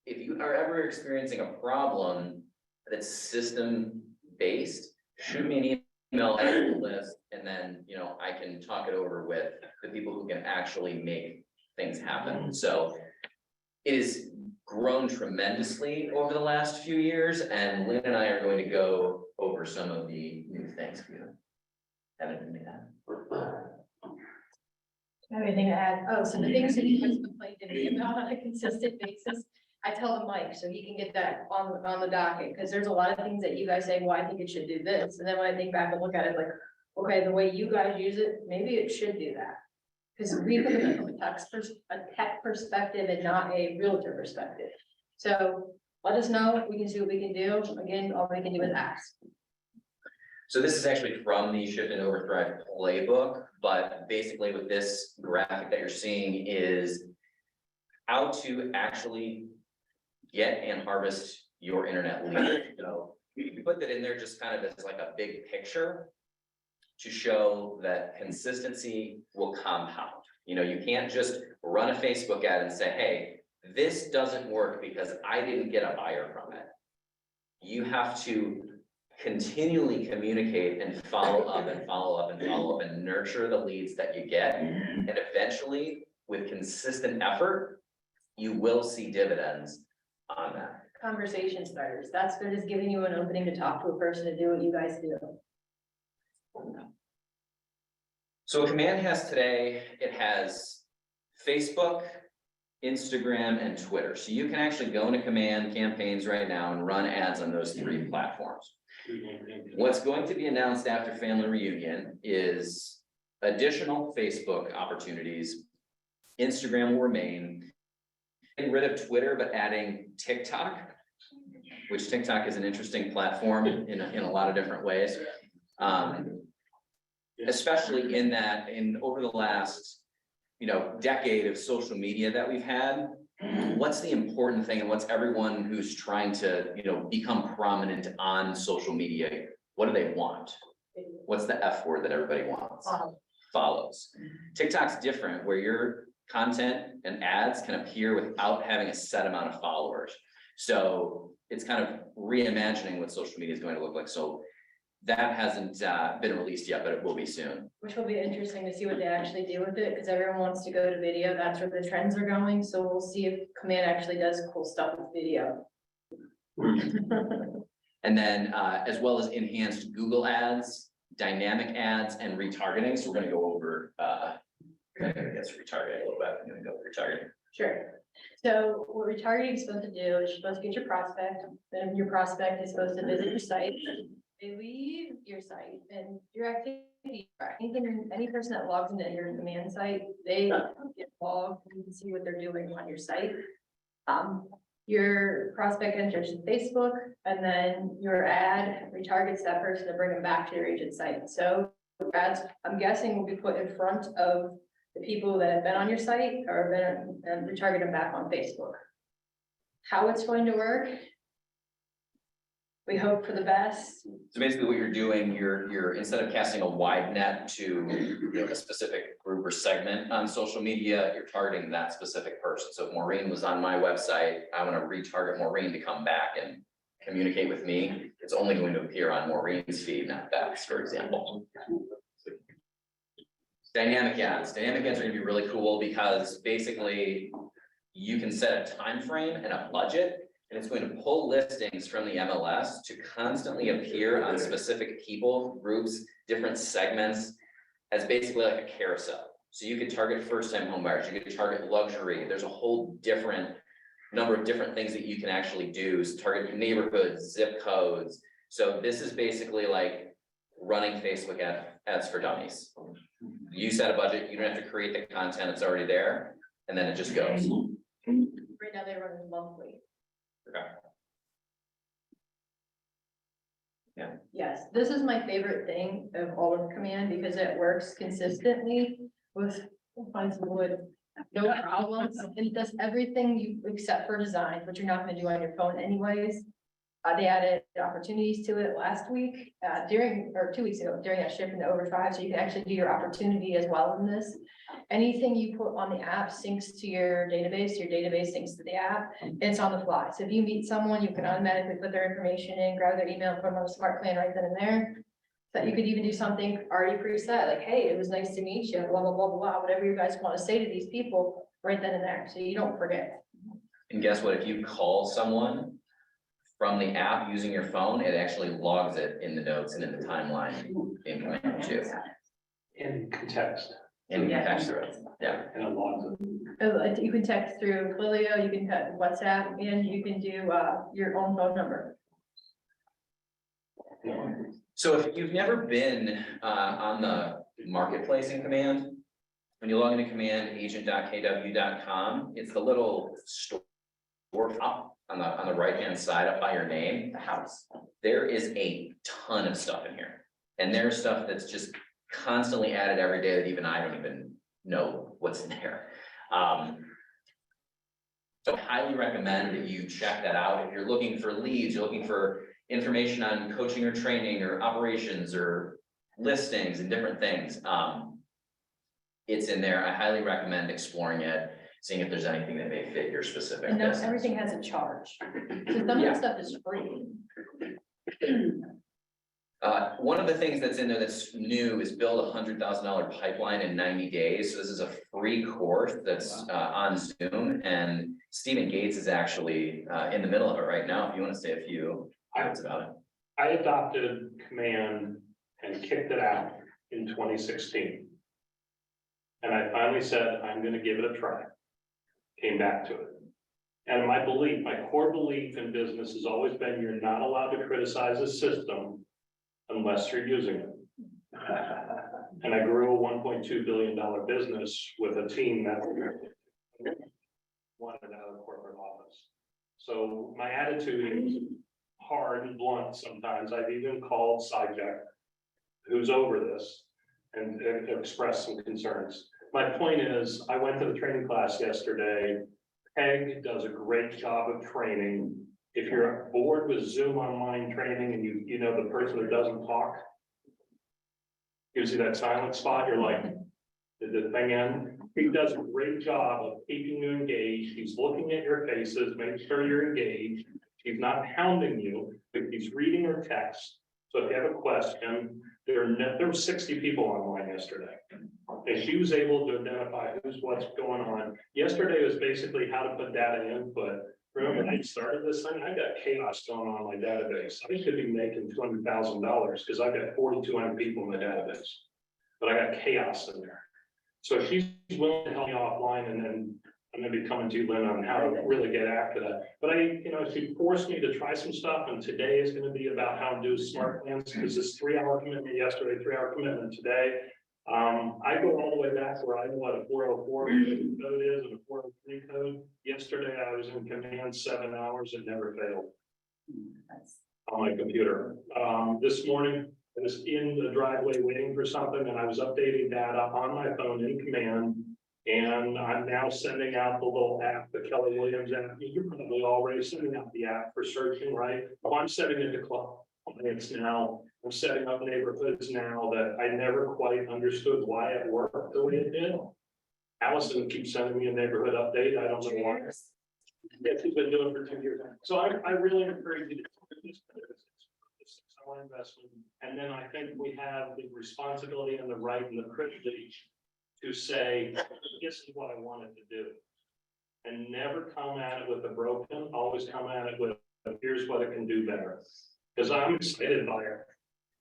if you are ever experiencing a problem that's system based, shoot me an email at the list, and then, I can talk it over with the people who can actually make things happen. So it has grown tremendously over the last few years, and Lynn and I are going to go over some of the new things for you. Haven't been that. Everything to add. Oh, so the things that you guys complain to me about on a consistent basis, I tell Mike so he can get that on the docket, because there's a lot of things that you guys say, well, I think it should do this. And then when I think back and look at it, like, okay, the way you guys use it, maybe it should do that. Because we look at it from a tech perspective and not a realtor perspective. So let us know, we can see what we can do. Again, all we can do is ask. So this is actually from the Shift and Overdrive playbook, but basically with this graphic that you're seeing is how to actually get and harvest your internet lead. So we put that in there just kind of as like a big picture to show that consistency will compound. You can't just run a Facebook ad and say, hey, this doesn't work because I didn't get a buyer from it. You have to continually communicate and follow up and follow up and follow up and nurture the leads that you get. And eventually, with consistent effort, you will see dividends on that. Conversation starters. They're just giving you an opening to talk to a person to do what you guys do. So what Command has today, it has Facebook, Instagram, and Twitter. So you can actually go into Command campaigns right now and run ads on those three platforms. What's going to be announced after Family Reunion is additional Facebook opportunities. Instagram will remain. Getting rid of Twitter, but adding TikTok, which TikTok is an interesting platform in a lot of different ways. Especially in that, over the last, decade of social media that we've had, what's the important thing and what's everyone who's trying to, become prominent on social media, what do they want? What's the F word that everybody wants? Follows. TikTok's different, where your content and ads can appear without having a set amount of followers. So it's kind of reimagining what social media is going to look like. So that hasn't been released yet, but it will be soon. Which will be interesting to see what they actually do with it, because everyone wants to go to video. That's where the trends are going. So we'll see if Command actually does cool stuff with video. And then as well as enhanced Google ads, dynamic ads, and retargeting. So we're gonna go over, I guess retargeting a little bit. I'm gonna go over retargeting. Sure. So what retargeting is supposed to do is you're supposed to get your prospect, then your prospect is supposed to visit your site. They leave your site and your activity, any person that logs into your Command site, they get logged, you can see what they're doing on your site. Your prospect enters Facebook, and then your ad retargets that person to bring them back to your agent site. So ads, I'm guessing, will be put in front of the people that have been on your site or been and retarget them back on Facebook. how it's going to work. We hope for the best. So basically what you're doing, you're, instead of casting a wide net to, a specific group or segment on social media, you're targeting that specific person. So if Maureen was on my website, I want to retarget Maureen to come back and communicate with me. It's only going to appear on Maureen's feed, not Beth's, for example. Dynamic ads are gonna be really cool because basically you can set a time frame and a budget. And it's going to pull listings from the MLS to constantly appear on specific people, groups, different segments as basically like a carousel. So you could target first-time home buyers, you could target luxury. There's a whole different number of different things that you can actually do. So target neighborhoods, zip codes. So this is basically like running Facebook ads for dummies. You set a budget, you don't have to create the content, it's already there, and then it just goes. Right now they run it monthly. Okay. Yeah. Yes, this is my favorite thing of all of Command because it works consistently with find some wood, no problems. And it does everything you except for design, which you're not gonna do on your phone anyways. They added opportunities to it last week, or 2 weeks ago, during that shift in overdrive, so you can actually do your opportunity as well in this. Anything you put on the app syncs to your database syncs to the app, and it's on the fly. So if you meet someone, you can automatically put their information in, grab their email, put them on a smart plan right then and there. So you could even do something already preset, like, hey, it was nice to meet you, blah, blah, blah, blah, blah, whatever you guys want to say to these people right then and there, so you don't forget. And guess what? If you call someone from the app using your phone, it actually logs it in the notes and in the timeline in Command too. In context. And you can text through it, yeah. And it logs it. You can text through Twilio, you can cut WhatsApp, and you can do your own phone number. So if you've never been on the marketplace in Command, when you log into Command agent.kw.com, it's the little store up on the right-hand side up by your name, the house. There is a ton of stuff in here. And there's stuff that's just constantly added every day that even I don't even know what's in there. So I highly recommend that you check that out. If you're looking for leads, you're looking for information on coaching or training or operations or listings and different things. It's in there. I highly recommend exploring it, seeing if there's anything that may fit your specific And now business. everything has a charge. So some of Yeah. the stuff is free. One of the things that's in there that's new is build $100,000 pipeline in 90 days. So this is a free course that's on Zoom, and Stephen Gates is actually in the middle of it right now. If you want to say a few words about it. I adopted Command and kicked it out in 2016. And I finally said, I'm gonna give it a try. Came back to it. And my belief, my core belief in business has always been, you're not allowed to criticize a system unless you're using it. And I grew a $1.2 billion business with a team that wanted out of the corporate office. So my attitude is hard and blunt sometimes. I've even called SciJect, who's over this, and expressed some concerns. My point is, I went to the training class yesterday. Peg does a great job of training. If you're bored with Zoom online training and you know the person that doesn't talk, you see that silent spot, you're like, did the thing end? He does a great job of keeping you engaged. He's looking at your faces, making sure you're engaged. He's not hounding you, but he's reading your text. So if you have a question, there were 60 people online yesterday. And she was able to identify what's going on. Yesterday was basically how to put data input. Remember, when I started this thing, I got chaos going on in my database. I could be making $200,000 because I've got 4,200 people in my database. But I got chaos in there. So she's willing to help me offline, and then I'm gonna be coming to you, Lynn, on how to really get after that. But she forced me to try some stuff, and today is gonna be about how to do smart plans, because this 3-hour commitment yesterday, 3-hour commitment today. I go all the way back where I know what a 404 code is and a 403 code. Yesterday, I was in Command 7 hours and never failed on my computer. This morning, I was in the driveway waiting for something, and I was updating data on my phone in Command And I'm now sending out the little app that Kelly Williams, and you're probably already sending out the app for searching, right? Well, I'm setting it to clients now. I'm setting up neighborhoods now that I never quite understood why it worked the way it did. Allison keeps sending me a neighborhood update. I don't know why. Yeah, she's been doing it for 2 years. So I really encourage you to do this. It's our investment. And then I think we have the responsibility and the right and the privilege to say, this is what I wanted to do. And never come at it with a broken, always come at it with, here's what it can do better. Because I'm excited by it.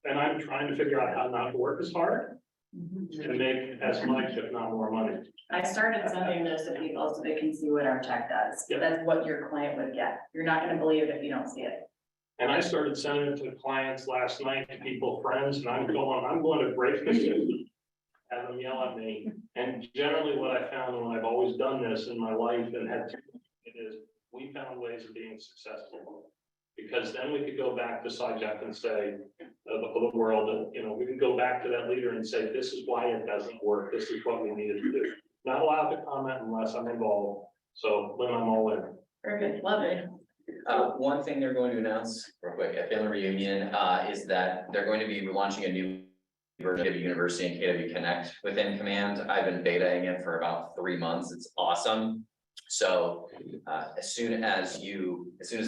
And I'm trying to figure out how not to work as hard and make as much, if not more money. I started sending this to people so they can see what our check does. Yep. That's what your client would get. You're not gonna believe it if you don't see it. And I started sending it to clients last night, to people, friends, and I'm going to break the system. Have them yell at me. And generally what I found when I've always done this in my life and had to, it is, we found ways of being successful. Because then we could go back to SIJAC and say, the world, you know, we can go back to that leader and say, this is why it doesn't work. This is what we needed to do. Not allowed to comment unless I'm involved. So Lynn, I'm all in. Perfect, love it. One thing they're going to announce real quick at Family Reunion, is that they're going to be launching a new version of KW University and KW Connect within Command. I've been betaing it for about 3 months. It's awesome. So as soon as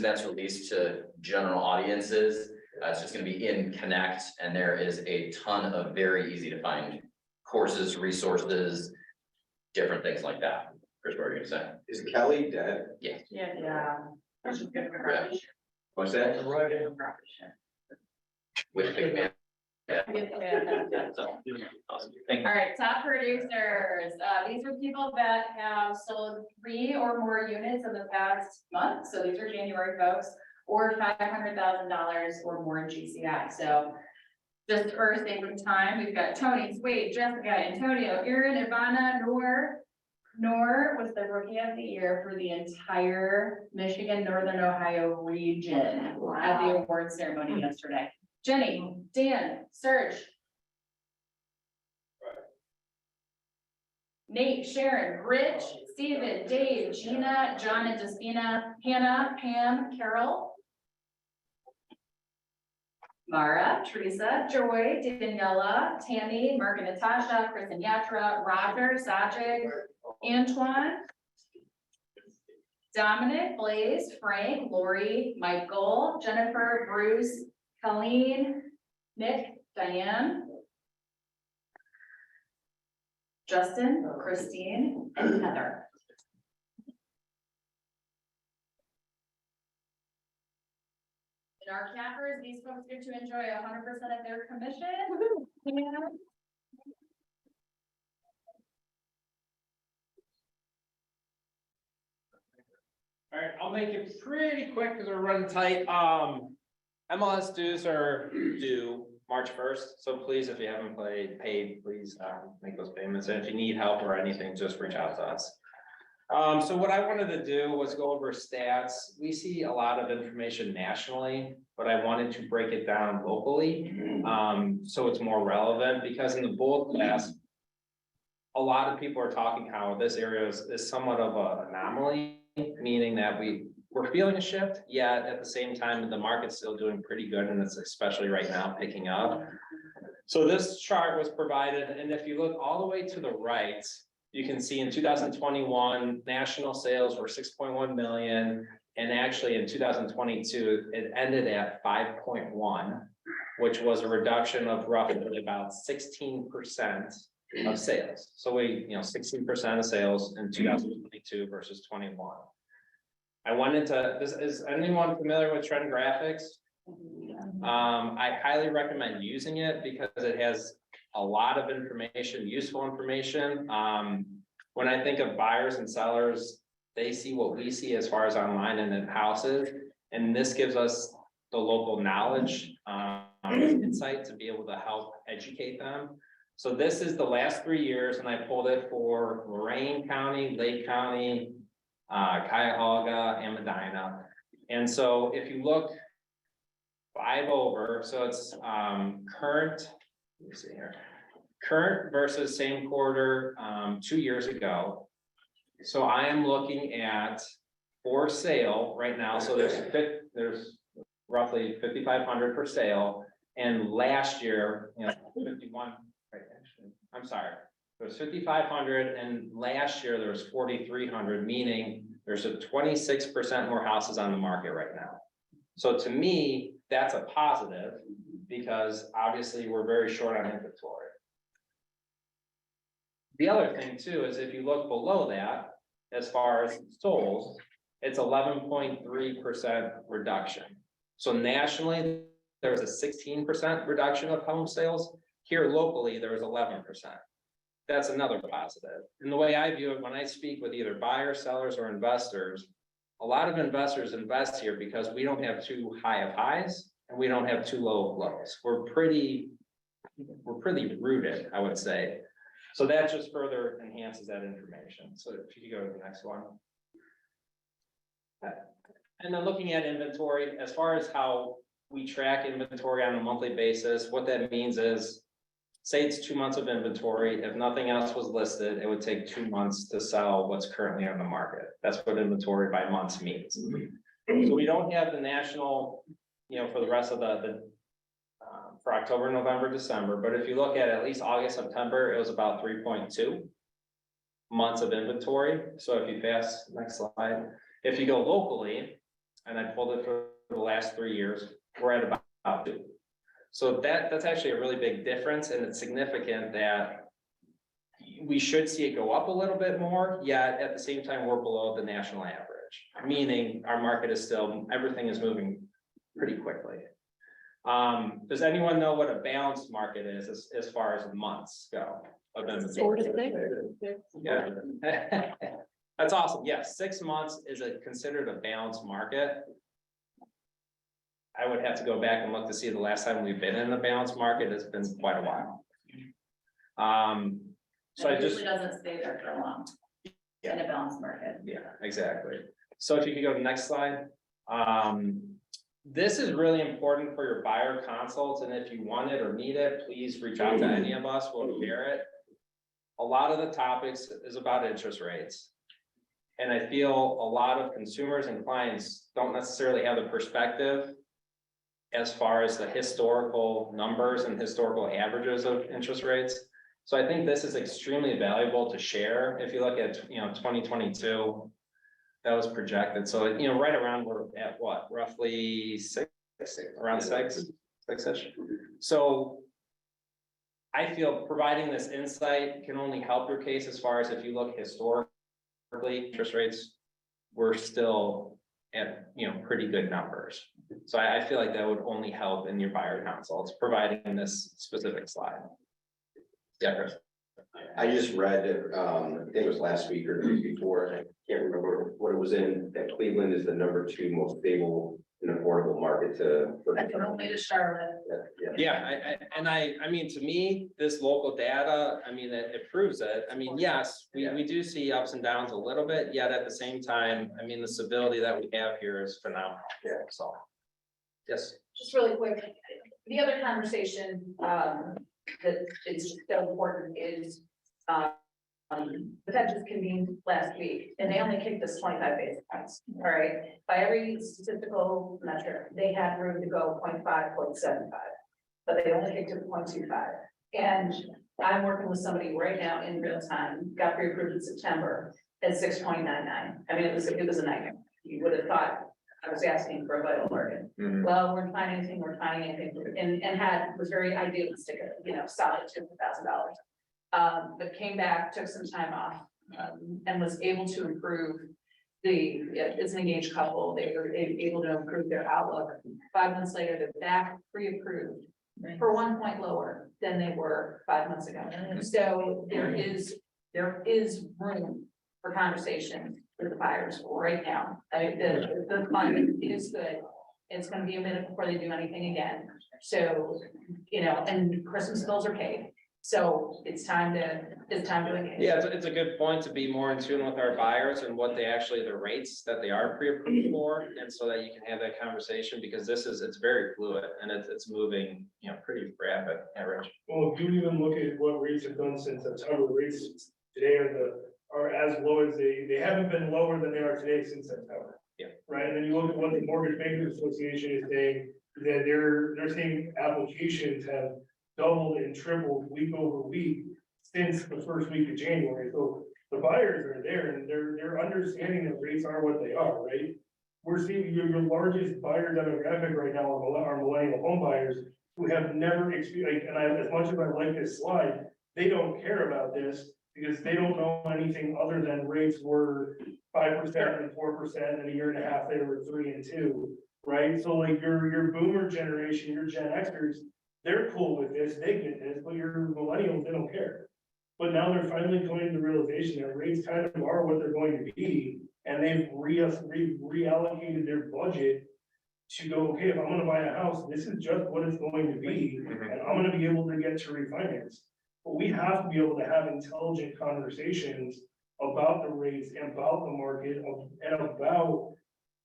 that's released to general audiences, it's just gonna be in Connect, and there is a ton of very easy to find courses, resources, different things like that. Chris, what were you gonna say? Is Kelly dead? Yeah. Yeah. That's just good for Yeah. us. What's that? With the command. Yeah. Yeah. So, awesome. Thank you. All right, top producers, these are people that have sold 3 or more units in the past month, so these are January folks, or $500,000 or more in GCI, so. Just for sake of time, we've got Tony, Wade, Jessica, Antonio, Aaron, Ivana, Nor was the rookie of the year for the entire Michigan, Northern Ohio region at the award ceremony yesterday. Jenny, Dan, Serge. Nate, Sharon, Rich, Steven, Dave, Gina, John and Justina, Hannah, Pam, Carol. Mara, Teresa, Joy, Daniela, Tammy, Mark and Natasha, Chris and Yatra, Roger, Sajid, Antoine. Dominic, Blaze, Frank, Lori, Michael, Jennifer, Bruce, Colleen, Nick, Diane, Justin, Christine, and Heather. And our cappers, these folks get to enjoy 100% of their commission. All right, I'll make it pretty quick because we're running tight. MLS dues are due March 1st, so please, if you haven't paid, please make those payments. And if you need help or anything, just reach out to us. So what I wanted to do was go over stats. We see a lot of information nationally, but I wanted to break it down locally. So it's more relevant, because in the Bold class, a lot of people are talking how this area is somewhat of an anomaly, meaning that we're feeling a shift, yet at the same time, the market's still doing pretty good, and it's especially right now picking up. So this chart was provided, and if you look all the way to the right, you can see in 2021, national sales were 6.1 million, and actually in 2022, it ended at 5.1, which was a reduction of roughly about 16% of sales. So 16% of sales in 2022 versus 21. I went into this. Is anyone familiar with Trend Graphics? I highly recommend using it because it has a lot of information, useful information. When I think of buyers and sellers, they see what we see as far as online and in houses, and this gives us the local knowledge, insight to be able to help educate them. So this is the last 3 years, and I pulled it for Lorain County, Lake County, Cuyahoga, and Medina. And so if you look 5 over, so it's current, let me see here. current versus same quarter, 2 years ago. So I am looking at for sale right now, so there's roughly 5,500 for sale. And last year, 51, right, actually, I'm sorry. There was 5,500 and last year there was 4,300, meaning there's a 26% more houses on the market right now. So to me, that's a positive because obviously we're very short on inventory. The other thing too, is if you look below that, as far as sold, it's 11.3% reduction. So nationally, there's a 16% reduction of home sales. Here locally, there was 11%. That's another positive. And the way I view it, when I speak with either buyers, sellers, or investors, a lot of investors invest here because we don't have too high of highs and we don't have too low of lows. We're pretty rooted, I would say. So that just further enhances that information. So if you could go to the next one. And then looking at inventory, as far as how we track inventory on a monthly basis, what that means is, say it's 2 months of inventory. If nothing else was listed, it would take 2 months to sell what's currently on the market. That's what inventory by months means. So we don't have the national, for the rest of for October, November, December. But if you look at least August, September, it was about 3.2 months of inventory. So if you next slide, if you go locally, and I pulled it for the last 3 years, we're at about 2. So that's actually a really big difference, and it's significant that we should see it go up a little bit more, yet at the same time, we're below the national average, meaning our market is still, everything is moving pretty quickly. Does anyone know what a balanced market is as far as months go? 4 to 6. Yeah. That's awesome. Yes, 6 months is considered a balanced market. I would have to go back and look to see the last time we've been in a balanced market. It's been quite a while. So It usually doesn't stay there for long. In a balanced market. Yeah, exactly. So if you could go to the next slide. This is really important for your buyer consults, and if you want it or need it, please reach out to any of us. We'll share it. A lot of the topics is about interest rates. And I feel a lot of consumers and clients don't necessarily have the perspective as far as the historical numbers and historical averages of interest rates. So I think this is extremely valuable to share. If you look at, 2022, that was projected. So, right around, we're at what, roughly around six-ish. So I feel providing this insight can only help your case as far as if you look historically, interest rates, we're still at, pretty good numbers. So I feel like that would only help in your buyer consults, providing this specific slide. Yeah, Chris. I just read, I think it was last week or the week before, I can't remember what it was in, that Cleveland is the #2 most stable and affordable market to. Only to Charlotte. Yeah, I mean, to me, this local data, it proves it. Yes, we do see ups and downs a little bit, yet at the same time, the stability that we have here is phenomenal. Yeah, so. Yes. Just really quick, the other conversation, that is just so important is, the Fed just convened last week and they only kicked us 25 basis points. All right. By every statistical measure, they had room to go 0.5, 0.75, but they only kicked it 0.25. And I'm working with somebody right now in real time, got pre-approved in September at 6.99. It was a nightmare. You would have thought I was asking for a vital organ. Well, we're finding anything, and was very idealistic, solid $200,000. But came back, took some time off, and was able to improve it's an engaged couple. They were able to improve their outlook. 5 months later, they're back pre-approved for 1 point lower than they were 5 months ago. So there is room for conversation with the buyers right now. The climate is good. It's gonna be a minute before they do anything again. So, and Christmas bills are paid. So it's time to engage. Yeah, it's a good point to be more in tune with our buyers and what they actually, the rates that they are pre-approved for. And so that you can have that conversation, because it's very fluid and it's moving, pretty rapid, Rich. Well, if you even look at what rates have done since September, rates today are as low as they haven't been lower than they are today since September. Yeah. Right, and then you look at what the Mortgage Bankers Association is saying, that they're saying applications have doubled and tripled week over week since the first week of January. So the buyers are there and they're understanding that rates are what they are, right? We're seeing your largest buyer demographic right now are millennial home buyers who have never experienced, as much as I like this slide, they don't care about this because they don't know anything other than rates were 5% and 4%, and a year and a half, they were 3 and 2, right? So like your boomer generation, your Gen Xers, they're cool with this, they get this, but your millennials, they don't care. But now they're finally coming to the realization that rates kind of are what they're going to be, and they've reallocated their budget to go, okay, if I'm gonna buy a house, this is just what it's going to be, and I'm gonna be able to get to refinance. But we have to be able to have intelligent conversations about the rates and about the market and about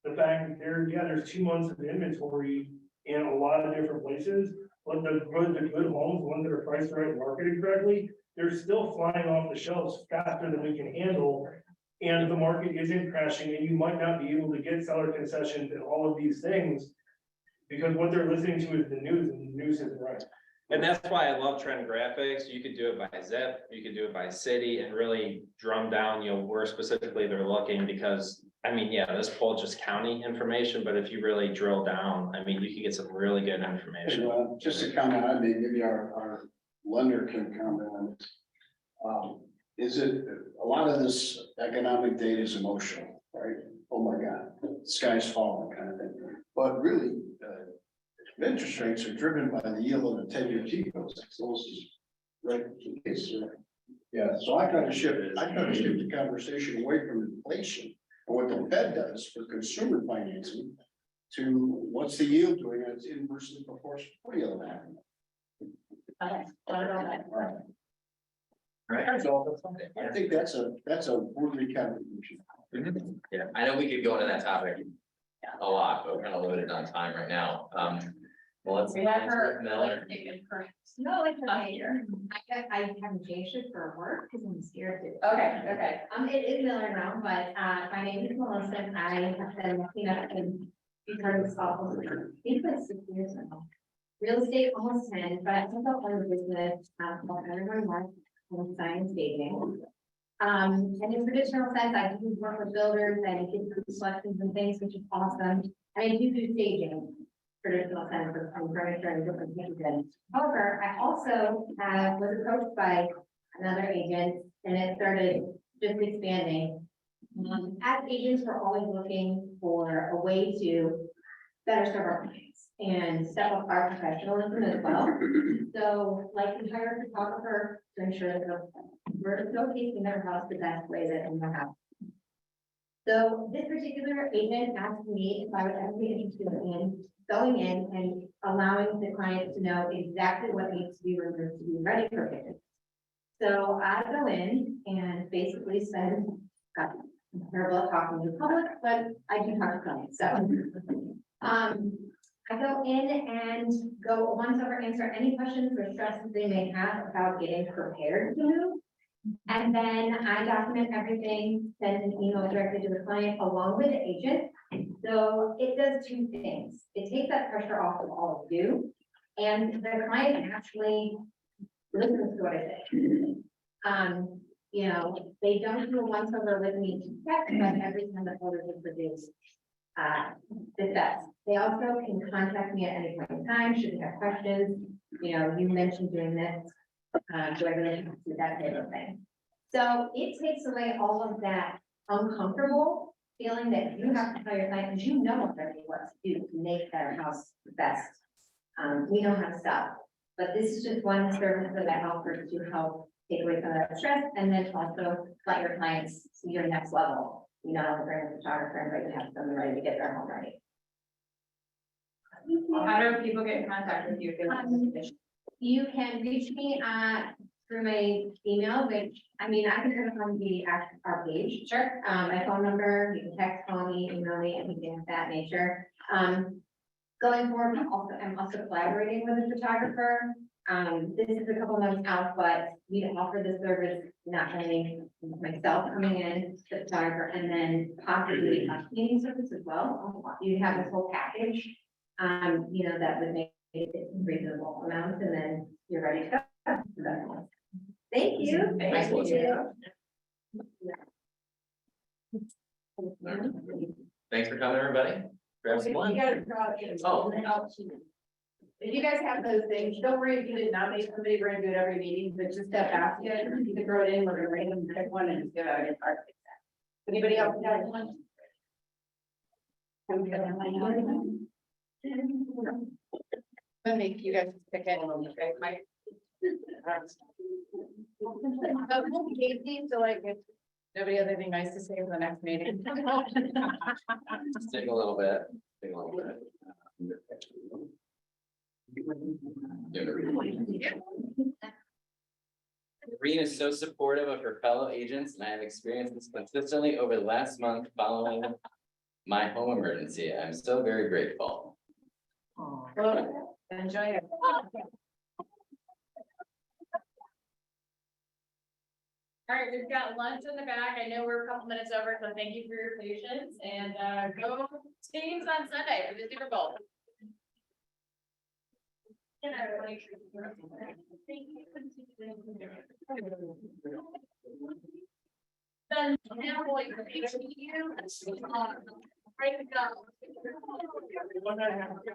the fact that there's 2 months of inventory in a lot of different places. But the good homes, the ones that are priced right and marketed correctly, they're still flying off the shelves faster than we can handle. And the market isn't crashing, and you might not be able to get seller concessions and all of these things. Because what they're listening to is the news, and the news isn't right. And that's why I love trend graphics. You could do it by zip, you could do it by city, and really drum down, where specifically they're looking, because. This poll just county information, but if you really drill down, you could get some really good information. Just to comment, I mean, maybe our lender can comment on this. Is it, a lot of this economic data is emotional, right? Oh my God, sky's falling kind of thing. But really, interest rates are driven by the yield of the 10-year T-bills. Right. Yeah, so I try to shift the conversation away from inflation and what the Fed does for consumer financing to what's the yield doing, and it's inversely proportional to that. Okay, got it all that. Right. So I think that's a worthy contribution. Yeah, I know we could go into that topic a lot, but we're kind of limited on time right now. Well, let's. We have her, Miller. No, it's okay. I haven't changed it for work because I'm scared to. Okay. It is Miller now, but, my name is Melissa, and I have been looking up and become this awful, it's like 6 years now. Real estate almost 10, but I took up one business, called Everyone Wants, called Science Dating. And in traditional sense, I do work with builders and get through selections and things, which is awesome. And I do staging. Traditional sense of furniture and different things. However, I also was approached by another agent and it started just expanding. As agents, we're always looking for a way to better serve our clients and step up our professionalism as well. So like we hire a photographer to ensure that we're showcasing their house the best way that in their house. So this particular agent asked me if I would ever be interested in going in and allowing the client to know exactly what needs to be removed to be ready for pictures. So I go in and basically spend, I'm terrible at talking to the public, but I do talk to clients, so. I go in and go once over, answer any questions or stress that they may have about getting prepared to move. And then I document everything, send an email directly to the client along with the agent. So it does 2 things. It takes that pressure off of all of you. And the client actually listens to what I say. They don't do a once over with me to check, but every time the photos are produced, the best. They also can contact me at any point in time, should they have questions. You mentioned doing this. Do I really have to do that type of thing? So it takes away all of that uncomfortable feeling that you have to tell your client, because you know already what to do to make their house the best. We know how to stop, but this is just one service that I offer to help take away some of that stress, and then also let your clients see your next level. You not only bring a photographer, but you have someone ready to get their home ready. How do people get in contact with you? If they want this? You can reach me at through my email, which, I mean, I can put it on our page. Sure. My phone number, you can text, call me, email me, anything of that nature. Going forward, I'm also collaborating with a photographer. This is a couple months out, but we offer the service, not only myself coming in, the photographer, and then possibly a cleaning service as well. You have this whole package, you know, that would make it reasonable amounts, and then you're ready to go. Thank you. Thanks, Melissa. Thanks for coming, everybody. Grab some lunch. Oh. If you guys have those things, don't worry if you didn't nominate somebody, we're gonna do it every meeting, but just that basket, you can throw it in, we're gonna random pick one and just give out your card. Anybody else have one? I think you guys pick it. Okay, Mike. Casey, so like, if Nobody has anything nice to say for the next meeting? Sing a little bit. Sing a little bit. Reen is so supportive of her fellow agents, and I have experienced this consistently over the last month following my home emergency. I'm so very grateful. well, enjoy it. All right, we've got lunch in the back. I know we're a couple minutes over, so thank you for your patience, and go teams on Sunday for the Super Bowl. Then, now, like, you, break it down.